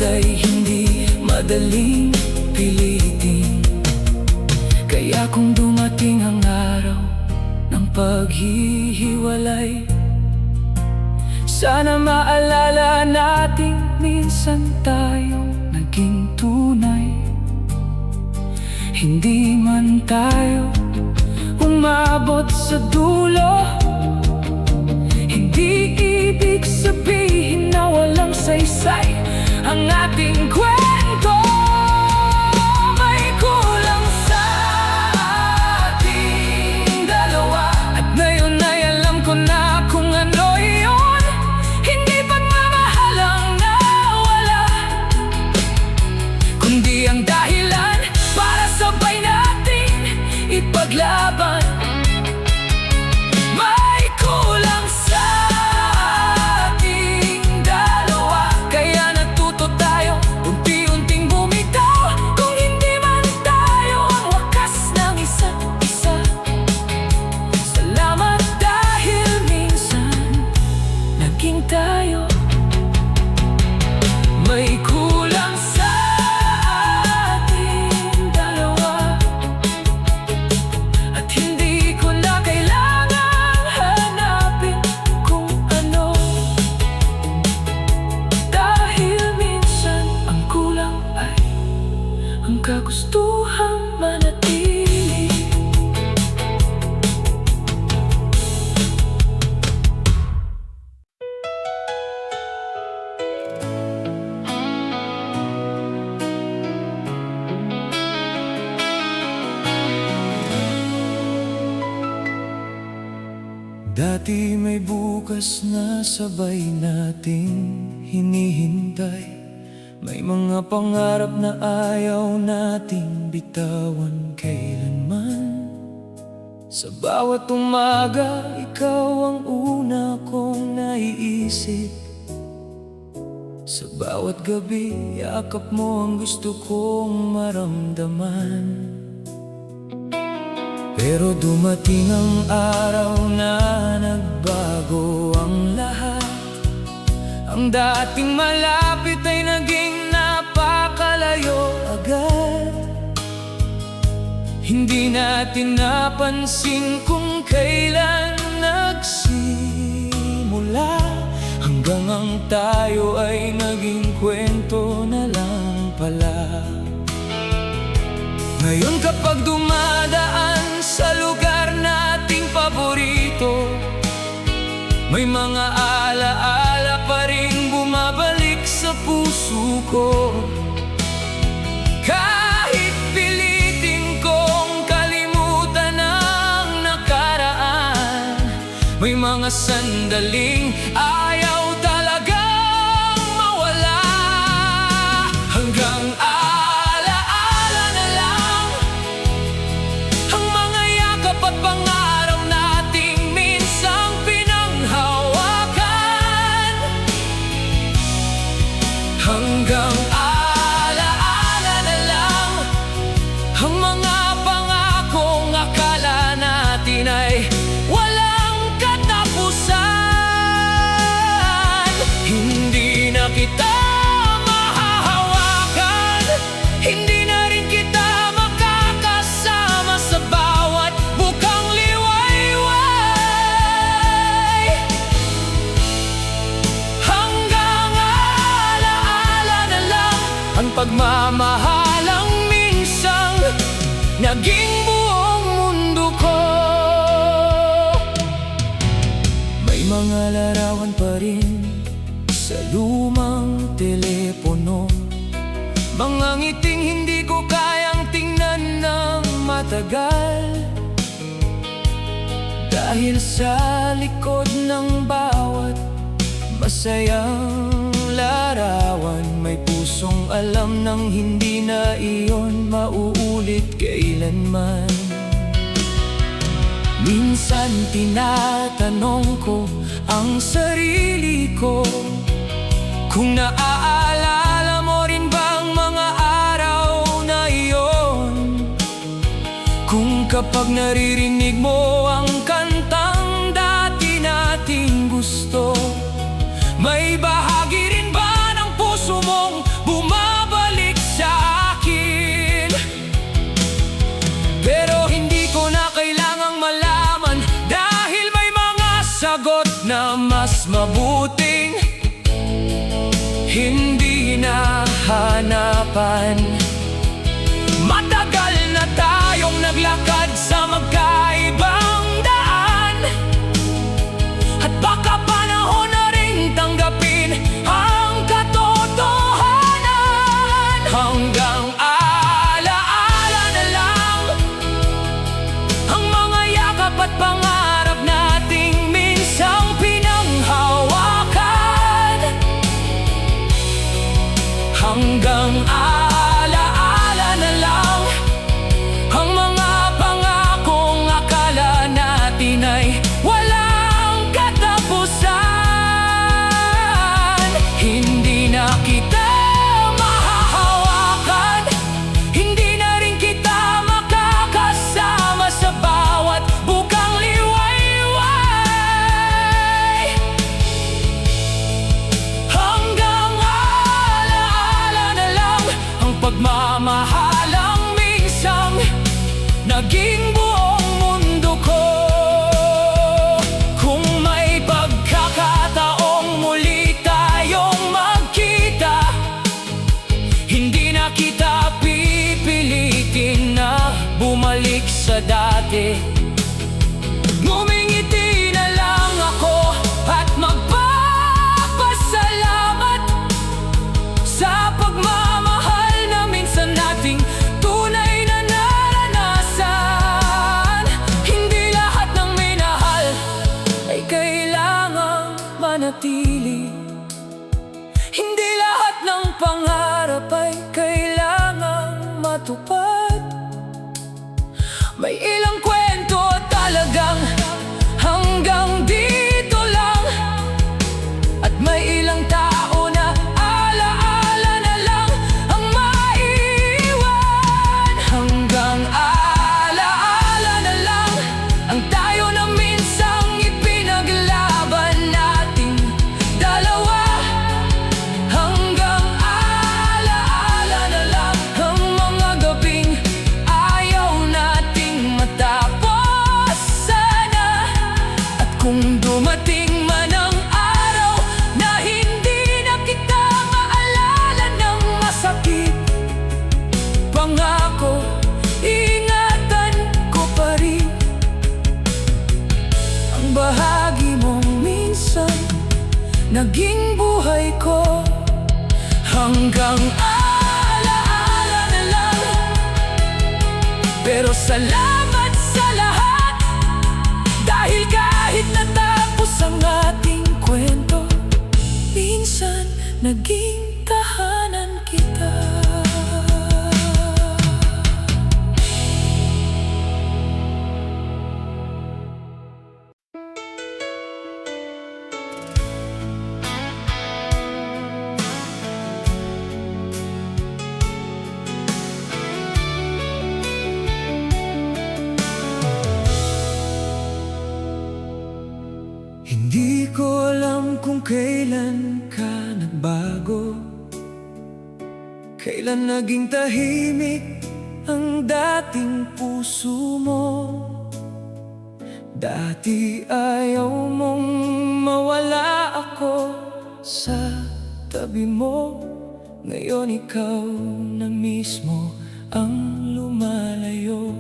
ay hindi madaling pilitin. Kaya kung dumating ang araw ng paghihiwalay, sana maalala natin minsan tayong naging tunay. Hindi man tayo umabot sa dulo, hindi ibig sabihin na walang saysay ang ating kwento. May kulang sa ating dalawa, at ngayon ay alam ko na kung ano yun. Hindi pagmamahal ang nawala, kundi ang dahilan para sabay natin ipaglaban. May kulang sa ating dalawa, kaya natuto tayo unti-unting bumitaw. Kung hindi man tayo ang wakas ng isa't isa, salamat dahil minsan naging tayo. May kulang sa ating dalawa, at hindi ko na kailangang hanapin kung ano, dahil minsan ang kulang ay ang kagustuhang manatili. Dati may bukas na sabay nating hinihintay, may mga pangarap na ayaw nating bitawan kailanman. Sa bawat umaga, ikaw ang una kong naiisip. Sa bawat gabi, yakap mo ang gusto kong maramdaman. Pero dumating ang araw na nagbago ang lahat. Ang dating malapit ay naging napakalayo agad. Hindi natin napansin kung kailan nagsimula, hanggang ang tayo ay naging kwento na lang pala. Ngayon kapag dumadaan sa lugar nating paborito, may mga alaala pa rin bumabalik sa puso ko. Kahit pilitin kong kalimutan ang nakaraan, may mga sandaling ayaw talagang mawala. Hanggang alaala na lang ang mga yakap at pangarap nating minsang pinanghawakan. Hanggang alaala na lang ang mga pangakong akala natin ay walang katapusan. Hindi na kita mahahawakan, hindi na rin kita makakasama sa bawat bukang liwayway. Hanggang alaala na lang ang pagmamahalang minsang naging buong mundo ko. May mga larawan pa rin sa lumang telepono, mga ngiting hindi ko kayang tingnan ng matagal. Dahil sa likod ng bawat masayang larawan, may pusong alam nang hindi na iyon mauulit kailanman. Minsan tinatanong ko ang sarili ko kung naaalala mo rin bang mga araw na iyon. Kung kapag naririnig mo ang kantang dati nating gusto, may bahagi rin ba ng puso mong harapan. Matagal na tayong naglakad sa magkaibang daan, at baka panahon na rin tanggapin ang katotohanan. Hanggang alaala na lang ang mga yakap at pangarap nating minsang pinanghawakan. Hanggang alaala na lang ang mga pangakong akala natin ay walang katapusan. Hindi na kita mahahawakan, hindi na rin kita makakasama sa bawat bukang liwayway. Hanggang alaala na lang ang pagmamahalang minsang naging buong mundo ko. Kung may pagkakataong muli tayong magkita, hindi na kita pipilitin na bumalik sa dati. Ngumingiti na lang ako at magpapasalamat sa pagmamahal na minsan nating tunay na naranasan. Hindi lahat ng minahal ay kailangang manatili, hindi lahat ng pangarap ay kailangang matupad. May ilang kwento talagang hanggang dito lang, at may ilang tao na alaala na lang ang maiiwan. Hanggang alaala na lang ang tayo na minsang ipinaglaban nating dalawa. Hanggang alaala na lang ang mga gabing ayaw nating matapos sana. At kung dumating man ang araw na hindi na kita maalala ng masakit, pangako, ingatan ko pa rin ang bahagi mong minsan naging buhay ko. Hanggang alaala na lang, pero salamat sa lahat, dahil kahit natapos ang ating kwento, minsan naging tahanan kita. Hindi ko alam kung kailan ka nagbago, kailan naging tahimik ang dating puso mo. Dati ayaw mong mawala ako sa tabi mo, ngayon ikaw na mismo ang lumalayo.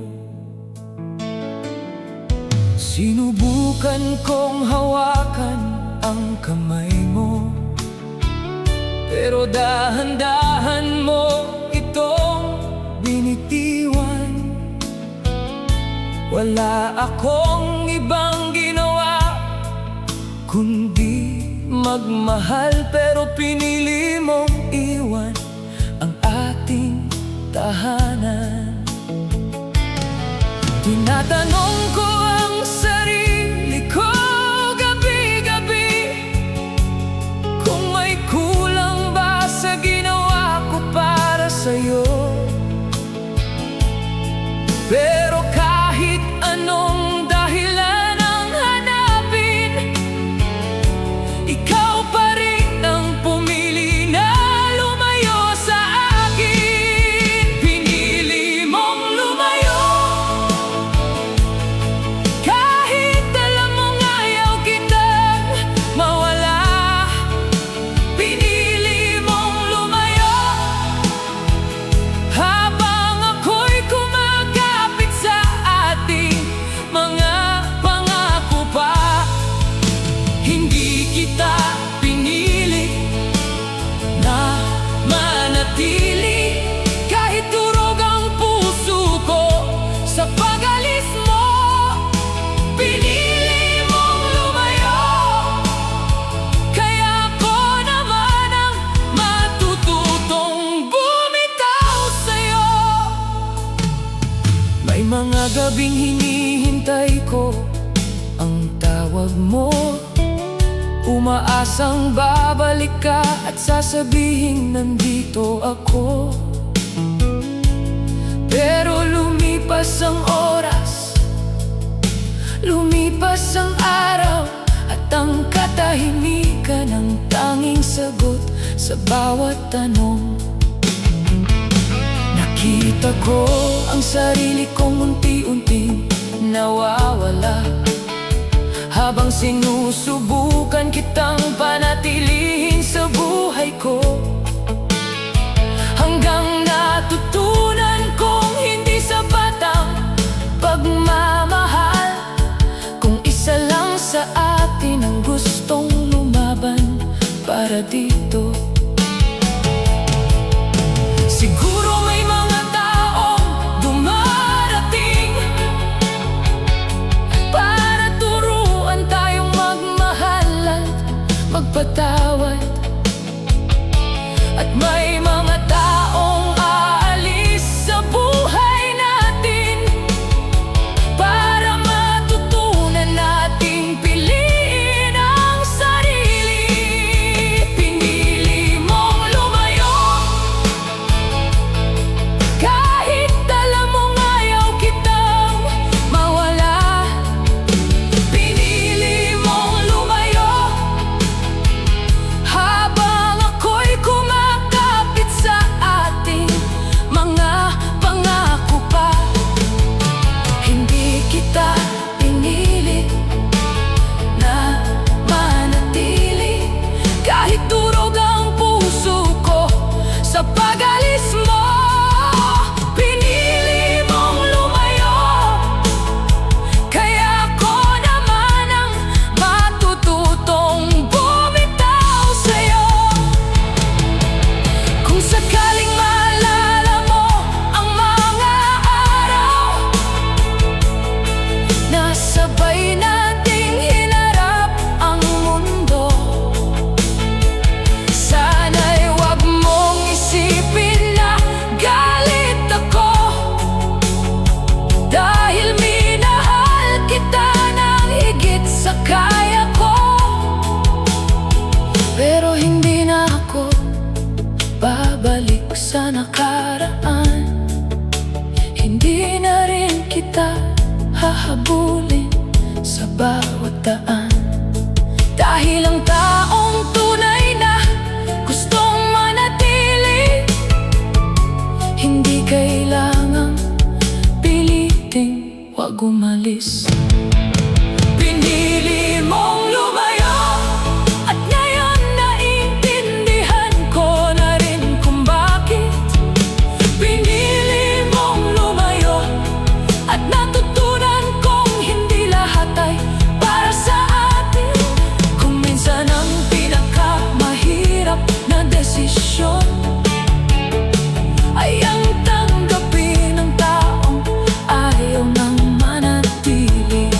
Sinubukan kong hawakan ang kamay mo, pero dahan-dahan mo itong binitiwan. Wala akong ibang ginawa kundi magmahal, pero pinili mong iwan ang ating tahanan. Tinatanong ko ang sarili ko gabi-gabi, kung may kulang ba sa ginawa ko para sa'yo. Pero kahit anong dahilan ang hanapin, ikaw pa rin ang pumili na lumayo sa akin. Pinili mong lumayo kahit alam mong ayaw kitang mawala. Pinili mong lumayo manatili kahit durog ang puso ko. Sa pag-alis mo, pinili mong lumayo, kaya ako naman ang matututong bumitaw sa'yo. May mga gabing hinihintay ko ang tawag mo, umaasang babalik ka at sasabihin nandito ako. Pero lumipas ang oras, lumipas ang araw, at ang katahimikan ang tanging sagot sa bawat tanong. Nakita ko ang sarili kong unti-unting nawawala, habang sinusubukan kitang panatilihin sa buhay ko, hanggang natutunan kong hindi sapat ang pagmamahal kung isa lang sa atin ang gustong lumaban para dito. Siguro may mga taong dumarating para turuan tayong magmahal at magpatawad, at may mga taong aalis sa buhay natin para matutunan nating piliin ang sarili. Pinili mong lumayo kahit alam mong ayaw kitang mawala. Pinili mong lumayo habang ako'y kumakapit sa ating mga pangako pa. Hindi kita pinili na manatili kahit durog ang puso ko. Sa pag-alis mo, pinili mong lumayo, kaya ako naman ang matututong bumitaw sa'yo. Kung sakaling maalala mo ang mga araw na sabay nating hinarap ang mundo, sana'y wag mong isipin na galit ako, dahil minahal kita ng higit sa kaya ko. Pero hindi na ako babalik sa nakaraan, hindi na rin kita hahabulin sa bawat daan, dahil ang taong tunay na gustong manatili hindi kailangang piliting wag umalis. Pinili mong lumayo, at ngayon naintindihan ko na rin kung bakit. Pinili mong lumayo, at natutunan kong hindi lahat ay para sa atin. Kung minsan ang pinakamahirap na desisyon ay ang tanggapin ng taong ayaw nang manatili.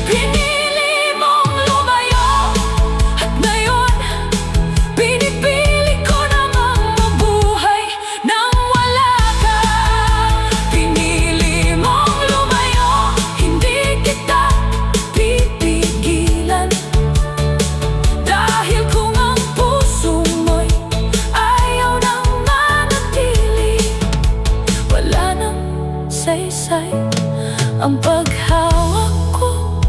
Pinili mong lumayo, at ngayon pinipili ko namang mabuhay nang wala ka. Pinili mong lumayo, hindi kita pipigilan, dahil kung ang puso mo'y ayaw nang manatili, wala nang saysay ang paghawak ko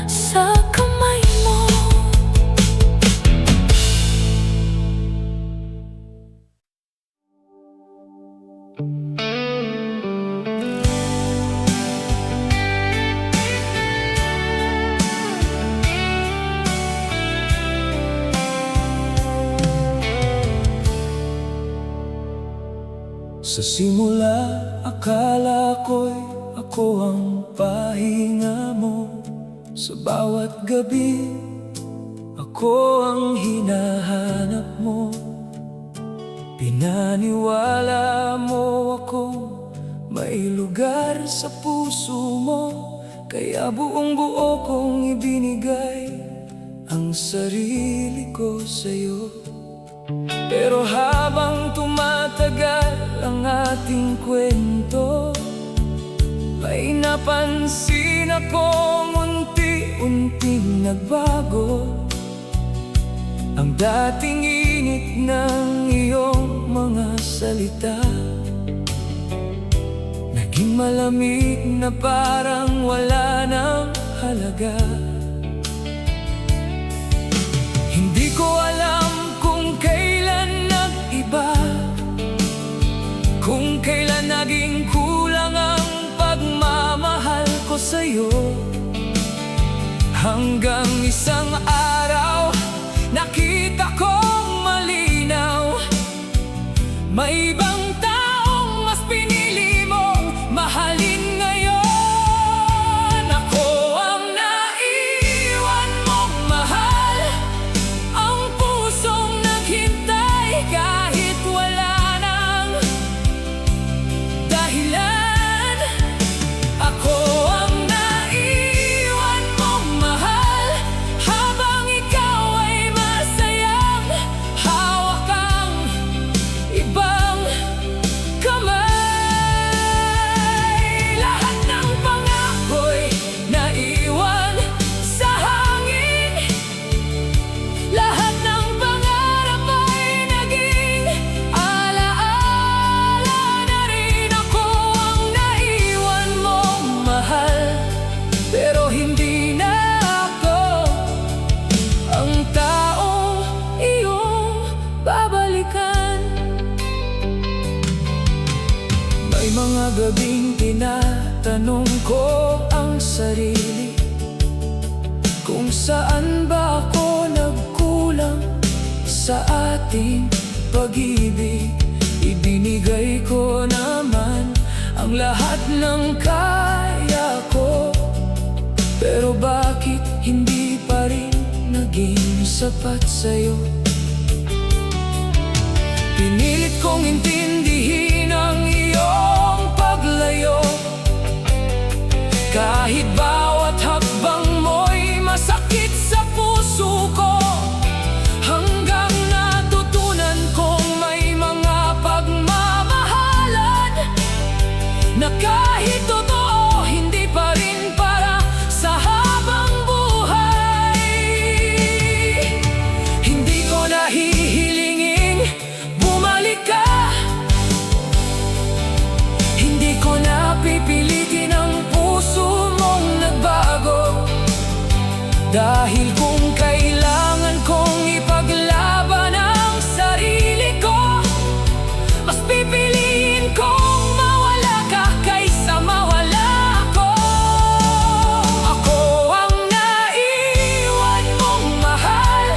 sa kamay mo. Sa simula, akala ko'y ako ang pahinga mo. Sa bawat gabi, ako ang hinahanap mo. Pinaniwala mo akong may lugar sa puso mo, kaya buong buo kong ibinigay ang sarili ko sa'yo. Pero habang tumatagal ang ating kwento, may napansin akong unti-unting nagbago. Ang dating init ng iyong mga salita naging malamig na parang wala ng halaga. Hindi ko alam kung kailan nag-iba, kung kailan naging kulang ang pagmamahal ko sa'yo. Hanggang isang araw, nakita kong malinaw, may ibang taong mas pinili mong mahalin ngayon. Ako ang naiwan mong mahal, ang pusong naghintay kahit wala nang dahilan. Ako ang naiwan mong mahal, habang ikaw ay masayang hawak ang ibang kamay. Lahat ng pangako'y naiwan sa hangin, lahat ng pangarap ay naging alaala na rin. Ako ang naiwan mong mahal, pero hindi na ako ang taong iyong babalikan. May mga gabing tinatanong ko ang sarili, kung saan ba ako nagkulang sa ating pag-ibig. Ibinigay ko naman ang lahat ng kaya ko, pero bakit hindi pa rin naging sapat sa'yo? Pinilit kong intindihin ang iyong paglayo, kahit bawat hakbang mo'y masakit sa puso ko. Hanggang natutunan kong may mga pagmamahalan na kahit totoo, hindi pa rin para sa habang buhay. Hindi ko nahihilinging bumalik ka, hindi ko napipilitin ang puso mong nagbago. Dahil kung kailangan kong ipaglaban ang sarili ko, mas pipiliin kong mawala ka kaysa mawala ako. Ako ang naiwan mong mahal,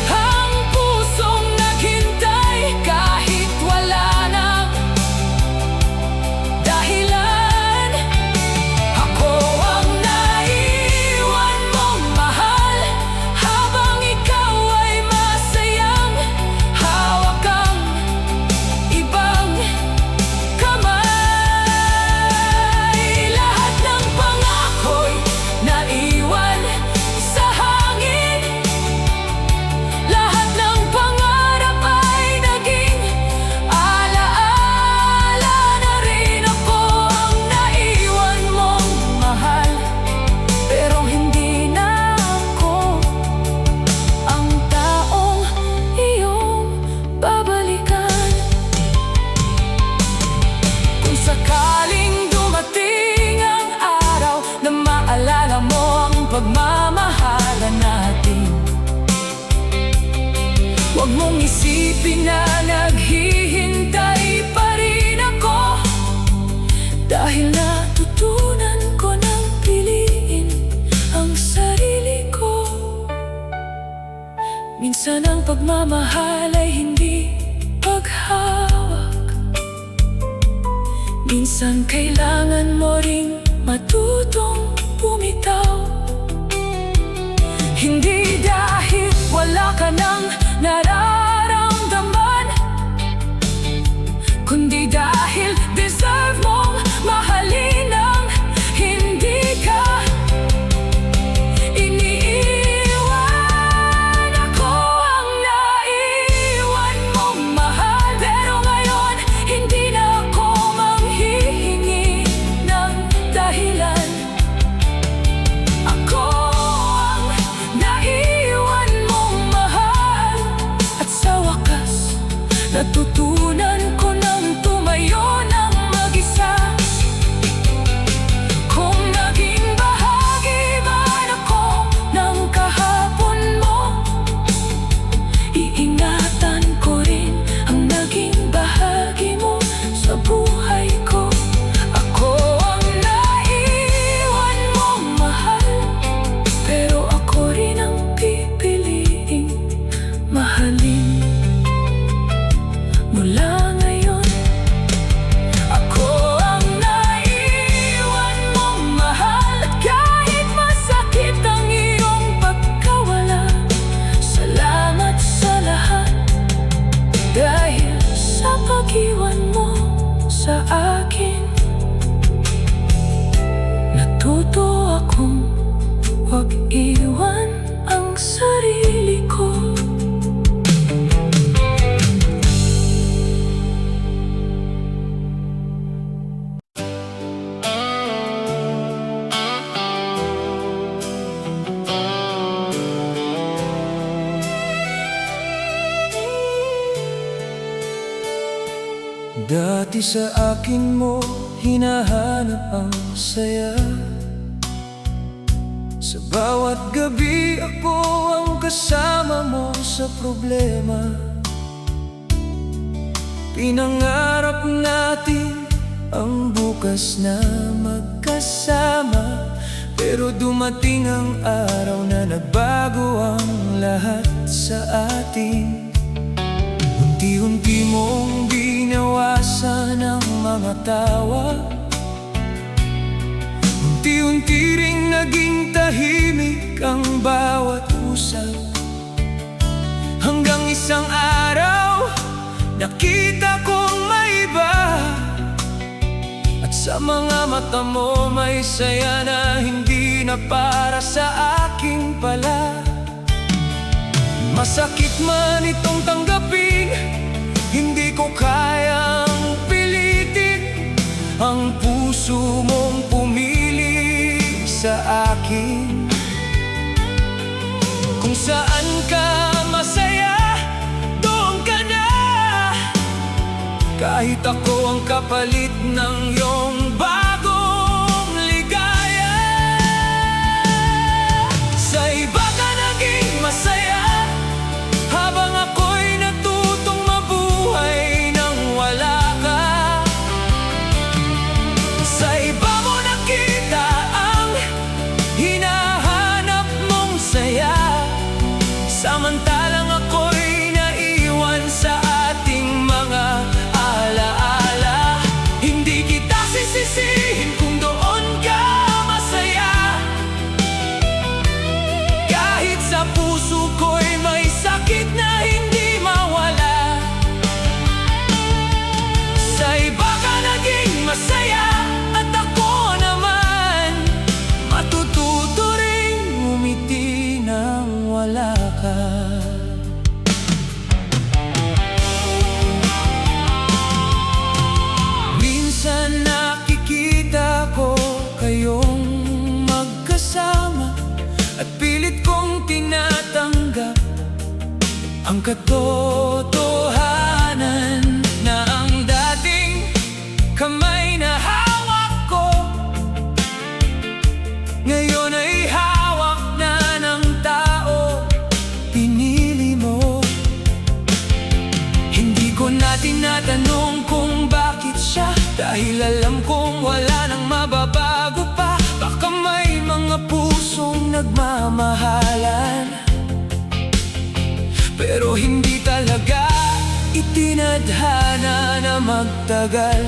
ang pusong naghintay kahit wala nang dahilan. Ako ang naiwan mong mahal, habang ikaw ay masayang hawak ang ibang kamay. Lahat ng pangako'y naiwan sa hangin, lahat ng pangarap ay naging alaala na rin. Ako ang naiwan mong mahal, pero hindi na ako ang taong iyong babalikan. Kung sakaling dumating ang araw na maalala mo ang pagmamahalan natin, huwag mong isipin na naghihintay pa rin ako, dahil natutunan ko nang piliin ang sarili ko. Minsan ang pagmamahal ay hindi paghawak, minsan kailangan mo ring matutong bumitaw. Hindi dahil wala ka nang nararamdaman, Mula ngayon, ako ang naiwan mong mahal. At kahit masakit ang iyong pagkawala, salamat sa lahat. Dahil sa pag-iwan mo sa akin, natuto akong huwag iwan ang sarili ko. Dati sa akin mo hinahanap ang saya. Sa bawat gabi ako ang kasama mo sa problema. Pinangarap natin ang bukas na magkasama, pero dumating ang araw na nagbago ang lahat sa atin. Unti-unti mong binawasan ang mga tawa, unti-unti ring naging tahimik ang bawat usap. Hanggang isang araw, nakita kong may iba, at sa mga mata mo may saya na hindi na para sa akin pala. Masakit man itong tanggapin, hindi ko kayang pilitin ang puso mong pumili sa akin. Kung saan ka masaya, doon ka na. Kahit ako ang kapalit ng iyong bagong ligaya. Sa iba ka naging masaya, habang ako'y natutong mabuhay nang wala ka. Sa iba mo nakita ang hinahanap mong saya, samantalang ako'y naiwan sa ating mga alaala. Hindi kita sisisihin kung doon ka masaya, kahit sa puso ko'y may sakit na hindi mawala. Sa iba ka naging masaya, at ako naman matututo ring umiti nang wala ka. Minsan nakikita ko kayong magkasama, at pilit kong tinatanggap ang katotohanan na ang dating kamay na hawak ko, ngayon ay hawak na ng tao pinili mo. Hindi ko na tinatanong kung bakit siya, dahil alam kong wala nang mababago pa. Baka may mga pusong nagmamahalan, pero hindi talaga itinadhana na magtagal.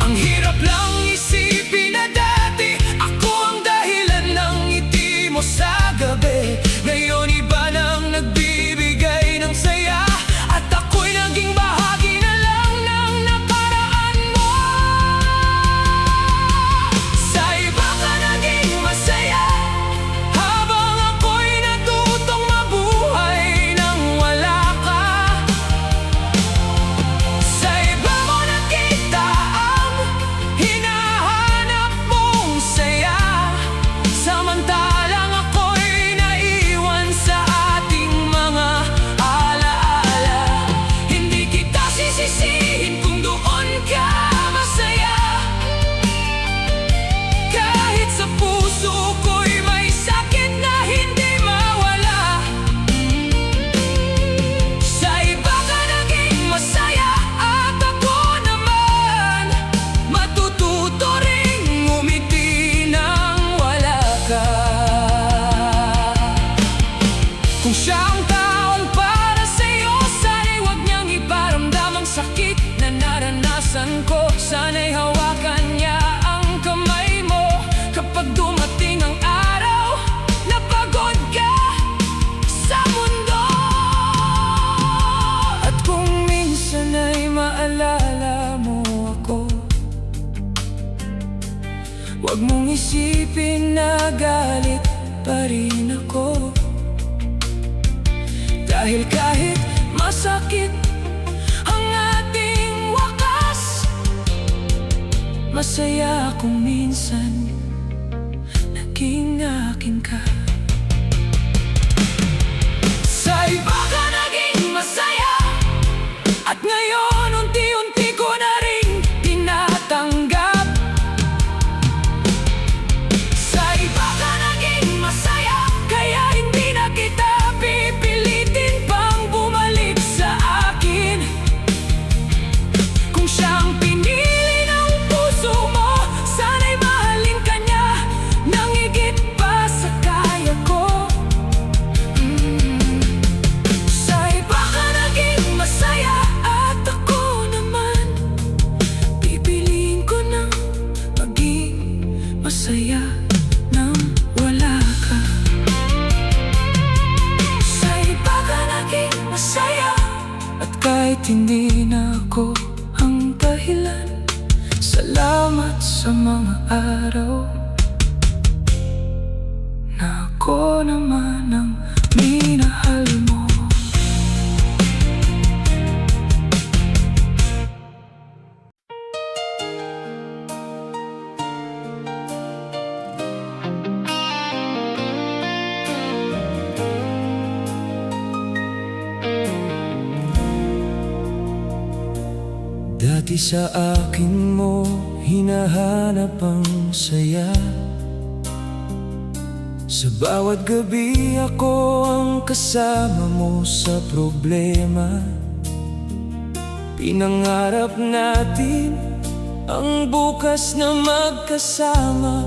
Ang hirap lang isipin na dati ako ang dahilan ng ngiti mo sa gabi. Ngayon iba nang nagbibigay ng saya, at ako'y naging bahagi na lang ng nakaraan mo. Sa iba ka naging masaya, habang ako'y natutong mabuhay nang wala ka. Sa iba mo nakita ang hinahanap Sana'y hawakan niya ang kamay mo kapag dumating ang araw na pagod ka sa mundo. At kung minsan ay maalala mo ako, huwag mong isipin na galit pa rin ako. Dahil kahit masakit ang ating wakas, masaya kung minsan naging akin ka. Sa iba ka naging masaya, at ngayon unti-unti ko na rin tinatanggap. Sa iba ka naging masaya, kaya hindi na kita pipilitin pang bumalik sa akin. Kung siyang pinili ng puso mo, sana'y mahalin ka niya nang higit pa sa kaya ko. Sa iba ka naging masaya, at ako naman pipiliin ko nang maging masaya nang wala ka. Sa iba ka naging masaya, at kahit hindi na ako ang dahilan, salamat sa mga araw na ako naman ang minahal mo. Dati sa akin mo hinahanap ang saya. Sa bawat gabi ako ang kasama mo sa problema. Pinangarap natin ang bukas na magkasama,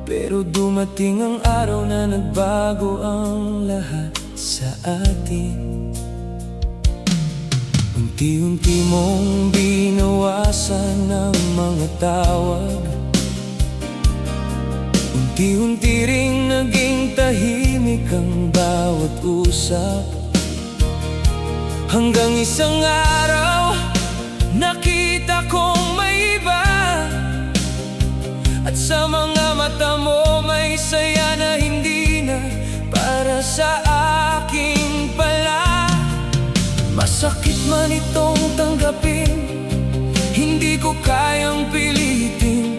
pero dumating ang araw na nagbago ang lahat sa atin. Unti-unti mong binawasan ang mga tawag, unti-unti ring naging tahimik ang bawat usap. Hanggang isang araw, nakita kong may iba, at sa mga mata mo may saya na hindi na para sa aking pala. Masakit man itong tanggapin, hindi ko kayang pilitin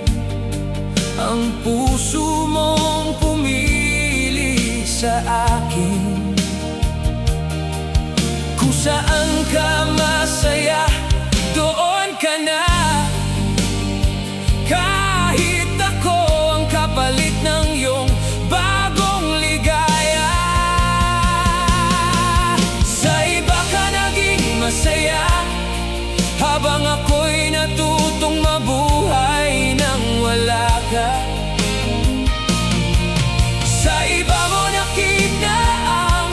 ang puso mong pumili sa akin. Kung saan ka masaya, doon ka na. Kahit ako ang kapalit ng iyong bagong ligaya. Sa iba ka naging masaya, habang ako'y natutong mabuhay nang wala ka. Sa iba mo nakita ang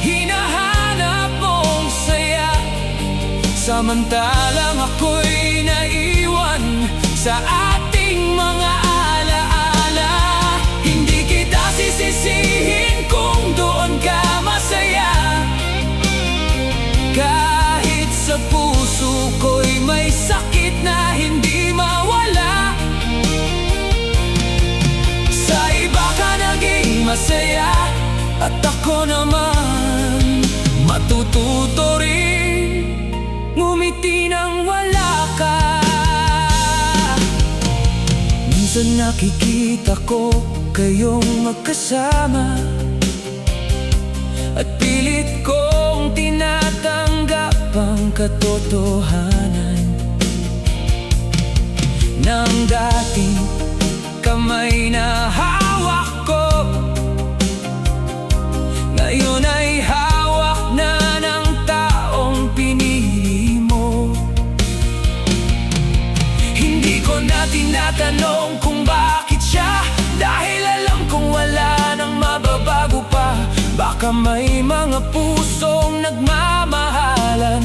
hinahanap mong saya, samantalang ako'y naiwan sa ating mga alaala. Hindi kita sisisihin kung doon ka masaya, kahit sa puso ko'y may sakit na hindi mawala. Sa iba ka naging masaya, at ako naman matututo rin ngumiti nang wala ka. Minsan nakikita ko kayong magkasama, at pilit kong tinatanggap ang katotohanan ng dating kamay na hawak ko. Ngayon ay hawak na ng taong pinili mo. Hindi ko na tinatanong kung bakit siya, dahil alam kong wala nang mababago pa. Baka may mga pusong nagmamahalan,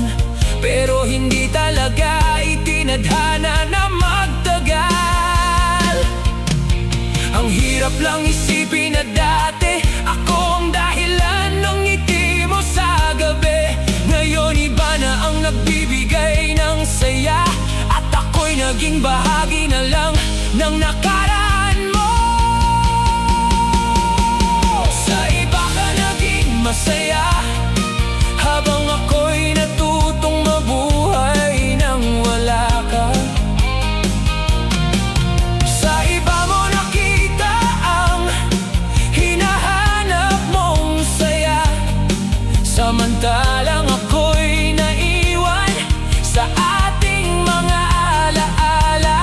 pero hindi talaga Hirap lang isipin na dati ako ang dahilan ng ngiti mo sa gabi. Ngayon iba na ang nagbibigay ng saya, at ako'y naging bahagi na lang ng nakaraan mo. Sa iba ka naging masaya, habang ako'y natutong mabuhay nang wala ka. Sa iba mo nakita ang hinahanap mong saya, samantalang ako'y naiwan sa ating mga alaala.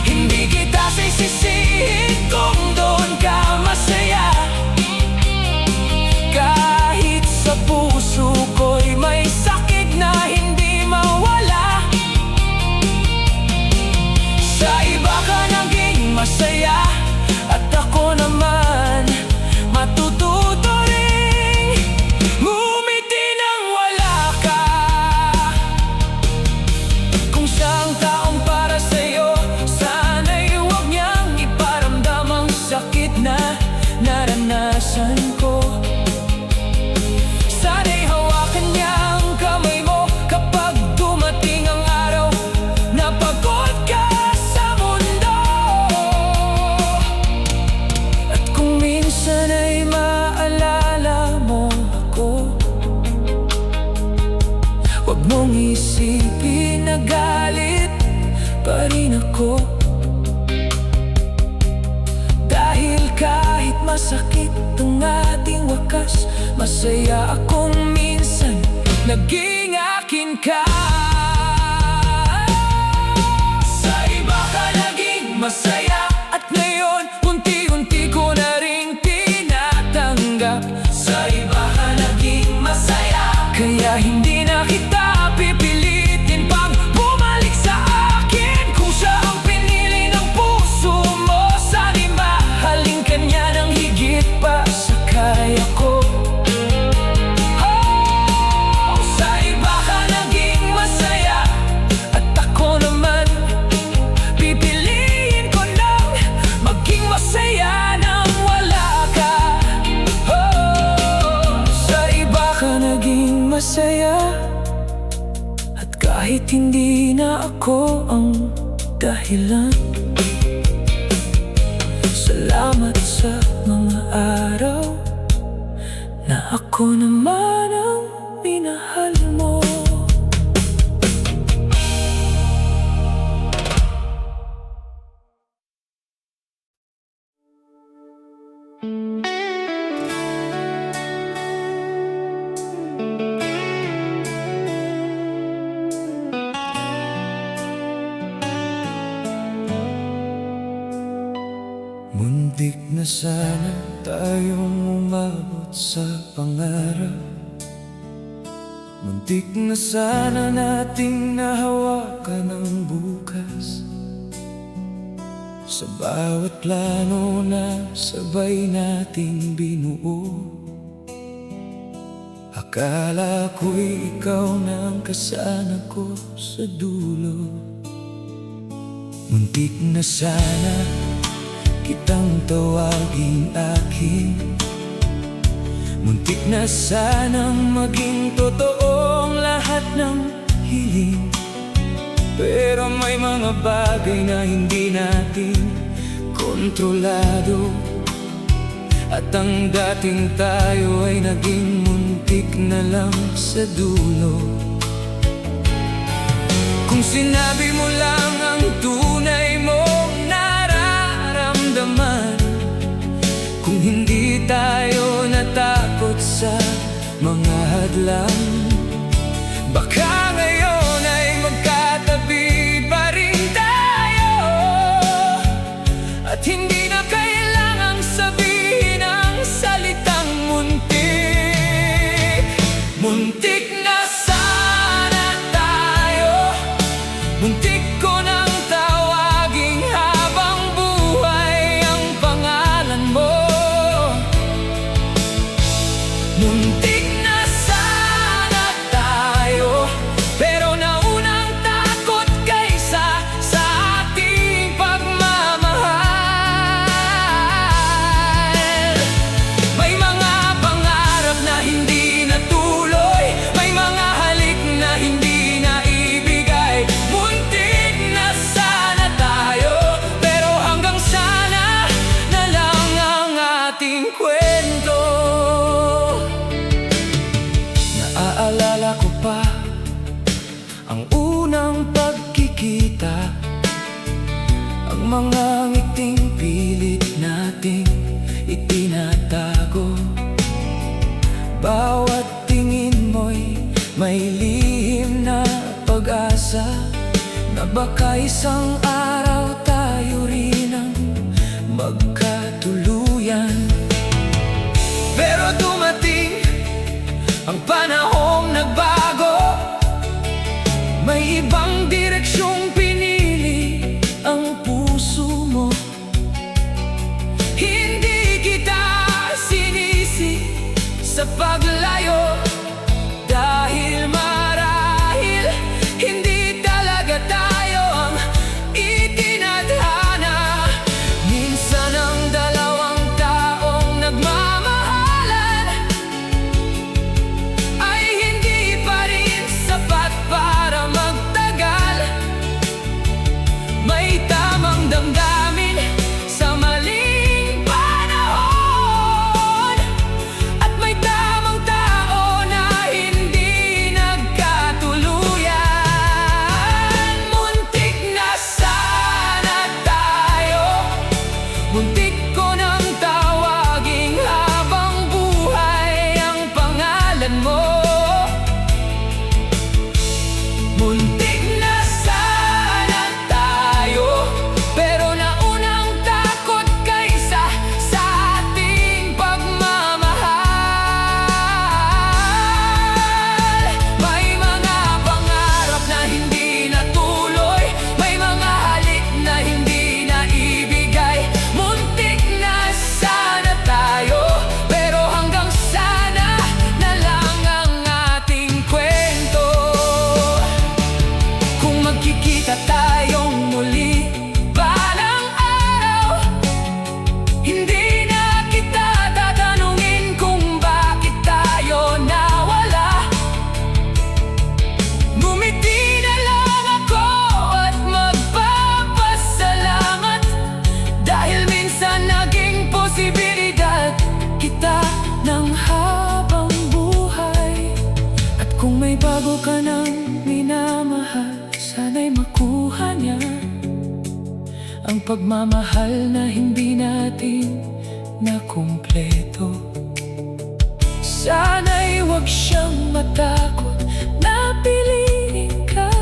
Hindi kita sisisihin kung doon ka masaya, kahit sa puso ko'y may sakit na hindi mawala. Sa iba ka naging masaya, at ako naman matututo ring ngumiti nang wala ka. Kung siyang taong para sa'yo, sana'y huwag niyang iparamdam ang sakit na naranasan ko. Sana'y hawakan niya ang kamay mo kapag dumating ang araw na pagod ka sa mundo. At kung minsan ay maalala mo ako, huwag mong isipin na galit pa rin ako. Dahil kahit masakit ang ating wakas, masaya akong minsan naging akin ka. Sa iba ka naging masaya, at ngayon unti-unti ko na ring tinatanggap. Sa iba ka naging masaya, kaya hindi na kita pipilitin pang bumalik sa akin. Kung siya ang pinili ng puso mo, sana'y mahalin ka niya ng higit pa sa kaya ko. Sa iba ka naging masaya, at ako naman pipiliin ko nang maging masaya nang wala ka. Sa iba ka naging masaya, at kahit hindi na ako ang dahilan. Salamat sa mga araw na ako naman ang minahal mo. Muntik na sana tayong umabot sa pangarap. Muntik na sana nating nahawakan ang bukas. Sa bawat plano na sabay nating binuo, akala ko'y ikaw na ang kasama ko sa dulo. Muntik na sana kitang tawaging akin, muntik na sanang maging totoong lahat ng hiling. Pero may mga bagay na hindi natin kontrolado, at ang dating tayo ay naging muntik na lang sa dulo. Kung sinabi mo lang ang tunay mong nararamdaman, kung hindi tayo natakot sa mga hadlang, baka ngayon ay magkatabi pa rin tayo, at hindi na kailangang sabihin ang salitang muntik. Muntik na sana tayo, muntik ko pa ang unang pagkikita, ang mga ngiting pilit nating itinatago. Bawat tingin mo'y may lihim na pag-asa na baka isang araw tayo rin ang magkatuluyan. Pero dumating ang panahong nagbago, may ibang direksyong pinili ang puso mo. Hindi kita sinisi sa paglayo, dahil marahil hindi talaga tayo ang itinadhana. Minsan ang dalawang taong nagmamahalan ay hindi pa rin sapat para magtagal. May tamang damdamin sa maling panahon, at may tamang tao na hindi nagkatuluyan. Muntik na sana tayo, muntik ko nang tawaging habang buhay ang pangalan mo. Muntik na sana tayo, pero naunang takot kaysa sa ating pagmamahal. May mga pangarap na hindi natuloy, may mga halik na hindi naibigay. Muntik na sana tayo, pero hanggang sana na lang ang ating kwento. Kung magkikita tayong muli balang araw, hindi na kita tatanungin kung bakit tayo nawala. Ngumiti na lang ako at magpapasalamat, dahil minsan naging posibilidad kita ng habang buhay. At kung may bago ka ng minamahal, sana'y makuha niya ang pagmamahal na hindi natin nakumpleto. Sana'y huwag siyang matakot na piliin ka,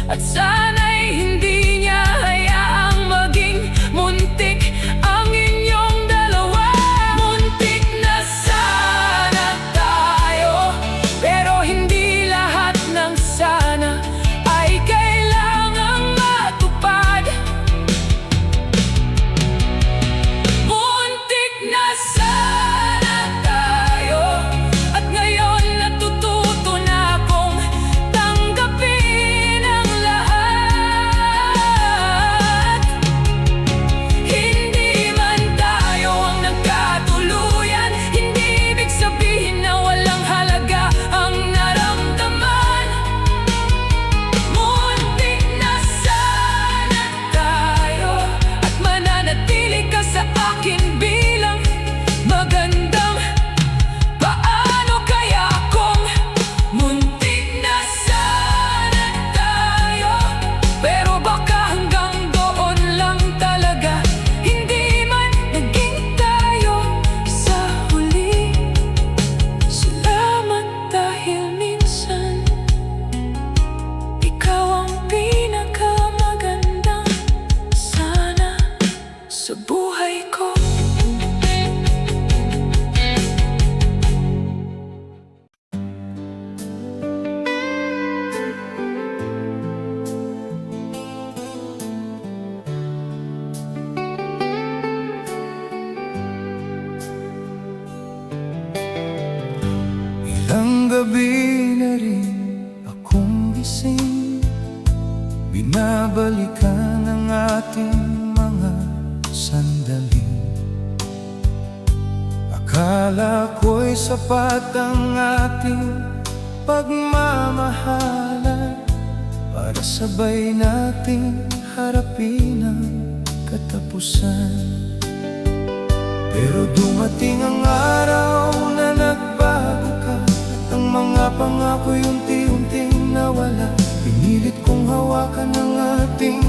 at sana'y hindi niya hayaang maging muntik ang inyong dalawa. Muntik na sana tayo, pero hindi lahat ng sana ay kailangang matupad. Muntik na sana tayo, at ngayon natututo na akong tanggapin ang lahat. Hindi man tayo ang nagkatuluyan, hindi ibig sabihin na walang halaga ang naramdaman. Muntik na sana tayo, at mananatili ka sa akin bilang magandang. Paano kaya kung muntik na sana tayo, pero baka hanggang doon lang talaga, hindi man naging tayo sa huli. Salamat dahil minsan ikaw ang pinakamagandang sana sa buhay ko. Ilang gabi na rin akong gising, binabalikan ang ating mga sandaling. Akala ko'y sapat ang ating pagmamahalan para sabay nating harapin ang katapusan. Pero dumating ang araw na nagbago ka, at ang mga pangako'y unti-unting nawala. Pinilit kong hawakan ang ating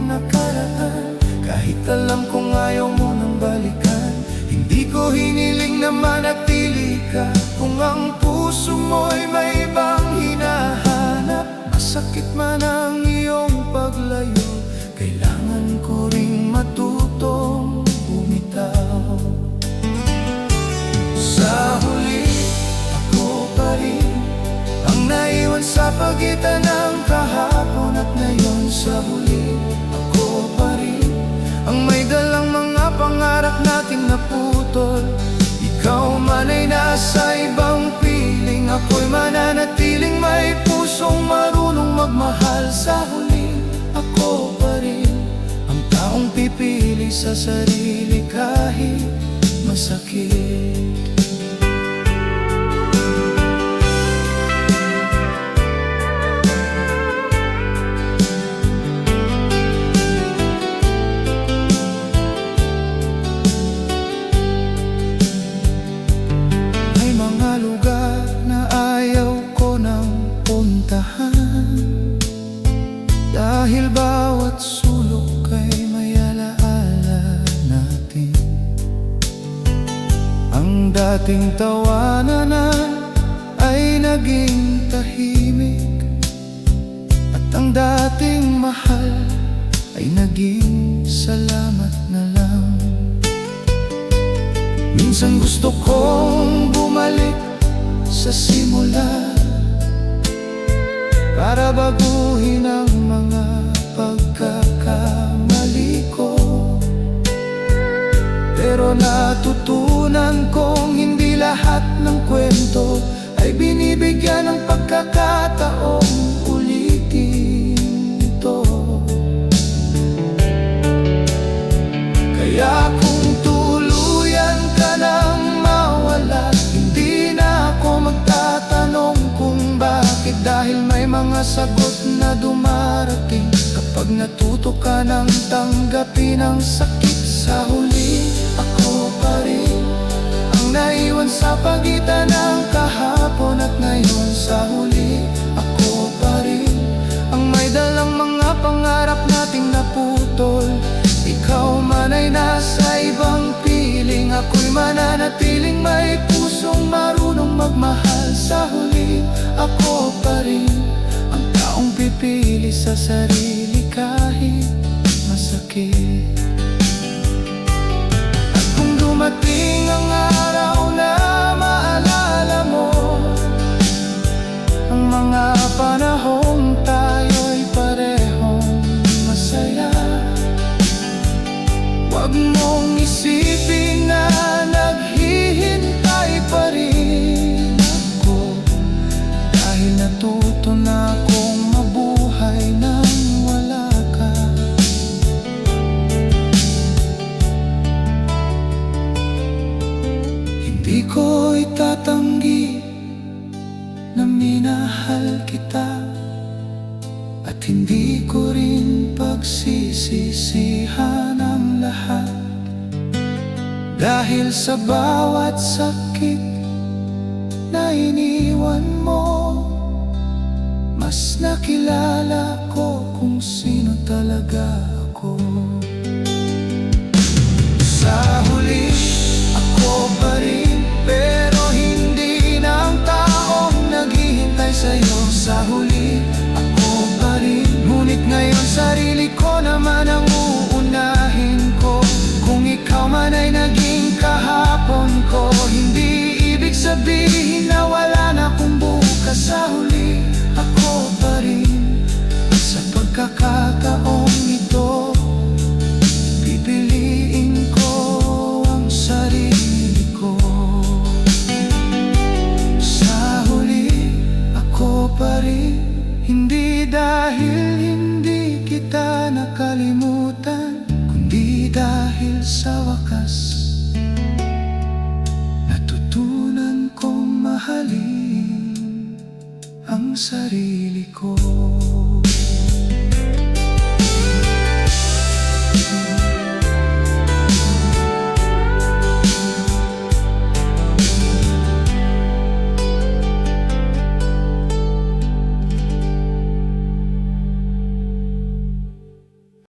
nakaraan, kahit alam kong ayaw mo nang balikan. Hindi ko hiniling na manatili ka, kung ang puso mo'y may ibang hinahanap. Masakit man ang iyong paglayo, kailangan ko ring matutong bumitaw. Sa huli, ako pa rin ang naiwan sa pagitan ng kahapon at ngayon. Sa huli, ako pa rin ang may dalang mga pangarap nating naputol. Ikaw man ay nasa ibang piling, ako'y mananatiling may pusong marunong magmahal. Sa huli, ako pa rin ang taong pipili sa sarili kahit masakit. Dahil bawat sulok ay may alaala natin. Ang dating tawanan ay naging tahimik, at ang dating mahal ay naging salamat na lang. Minsan gusto kong bumalik sa simula para baguhin ang mga pagkakamali ko. Pero natutunan kong hindi lahat ng kwento ay binibigyan ng pagkakataong ulitin ito. Kaya kung tuluyan ka nang mawala, hindi na ako magtatanong kung bakit, dahil may mga sagot na dumarating kapag natuto ka nang tanggapin ang sakit. Sa huli, ako pa rin ang naiwan sa pagitan ng kahapon at ngayon. Sa huli, ako pa rin ang may dalang mga pangarap nating naputol. Ikaw man ay nasa ibang piling, ako'y mananatiling may pusong marunong magmahal. Sa huli, ako pa rin ang taong pipili sa sarili kahit masakit. At kung dumating ang araw na maalala mo ang mga panahong tayo'y parehong masaya, huwag mong isipin na naghihintay pa rin ako, dahil natuto na akong mabuhay nang wala ka. Hindi ko itatanggi na minahal kita, at hindi ko rin pagsisisihan ang lahat. Dahil sa bawat sakit na iniwan mo, mas nakilala ko kung sino talaga ako. Sa huli, ako pa rin, pero hindi na ang taong naghihintay sa'yo. Sa huli, ako pa rin, ngunit ngayon sarili ko naman ang uunahin ko. Kung ikaw man ay naging kahapon ko, hindi ibig sabihin na wala na akong bukas. Sa huli, ako pa rin sa pagkakataong ito, pipiliin ko ang sarili ko. Sa huli, ako pa rin, hindi dahil hindi kita nakalimutan, kundi dahil sa wakas natutunan kong mahalin ang sarili ko.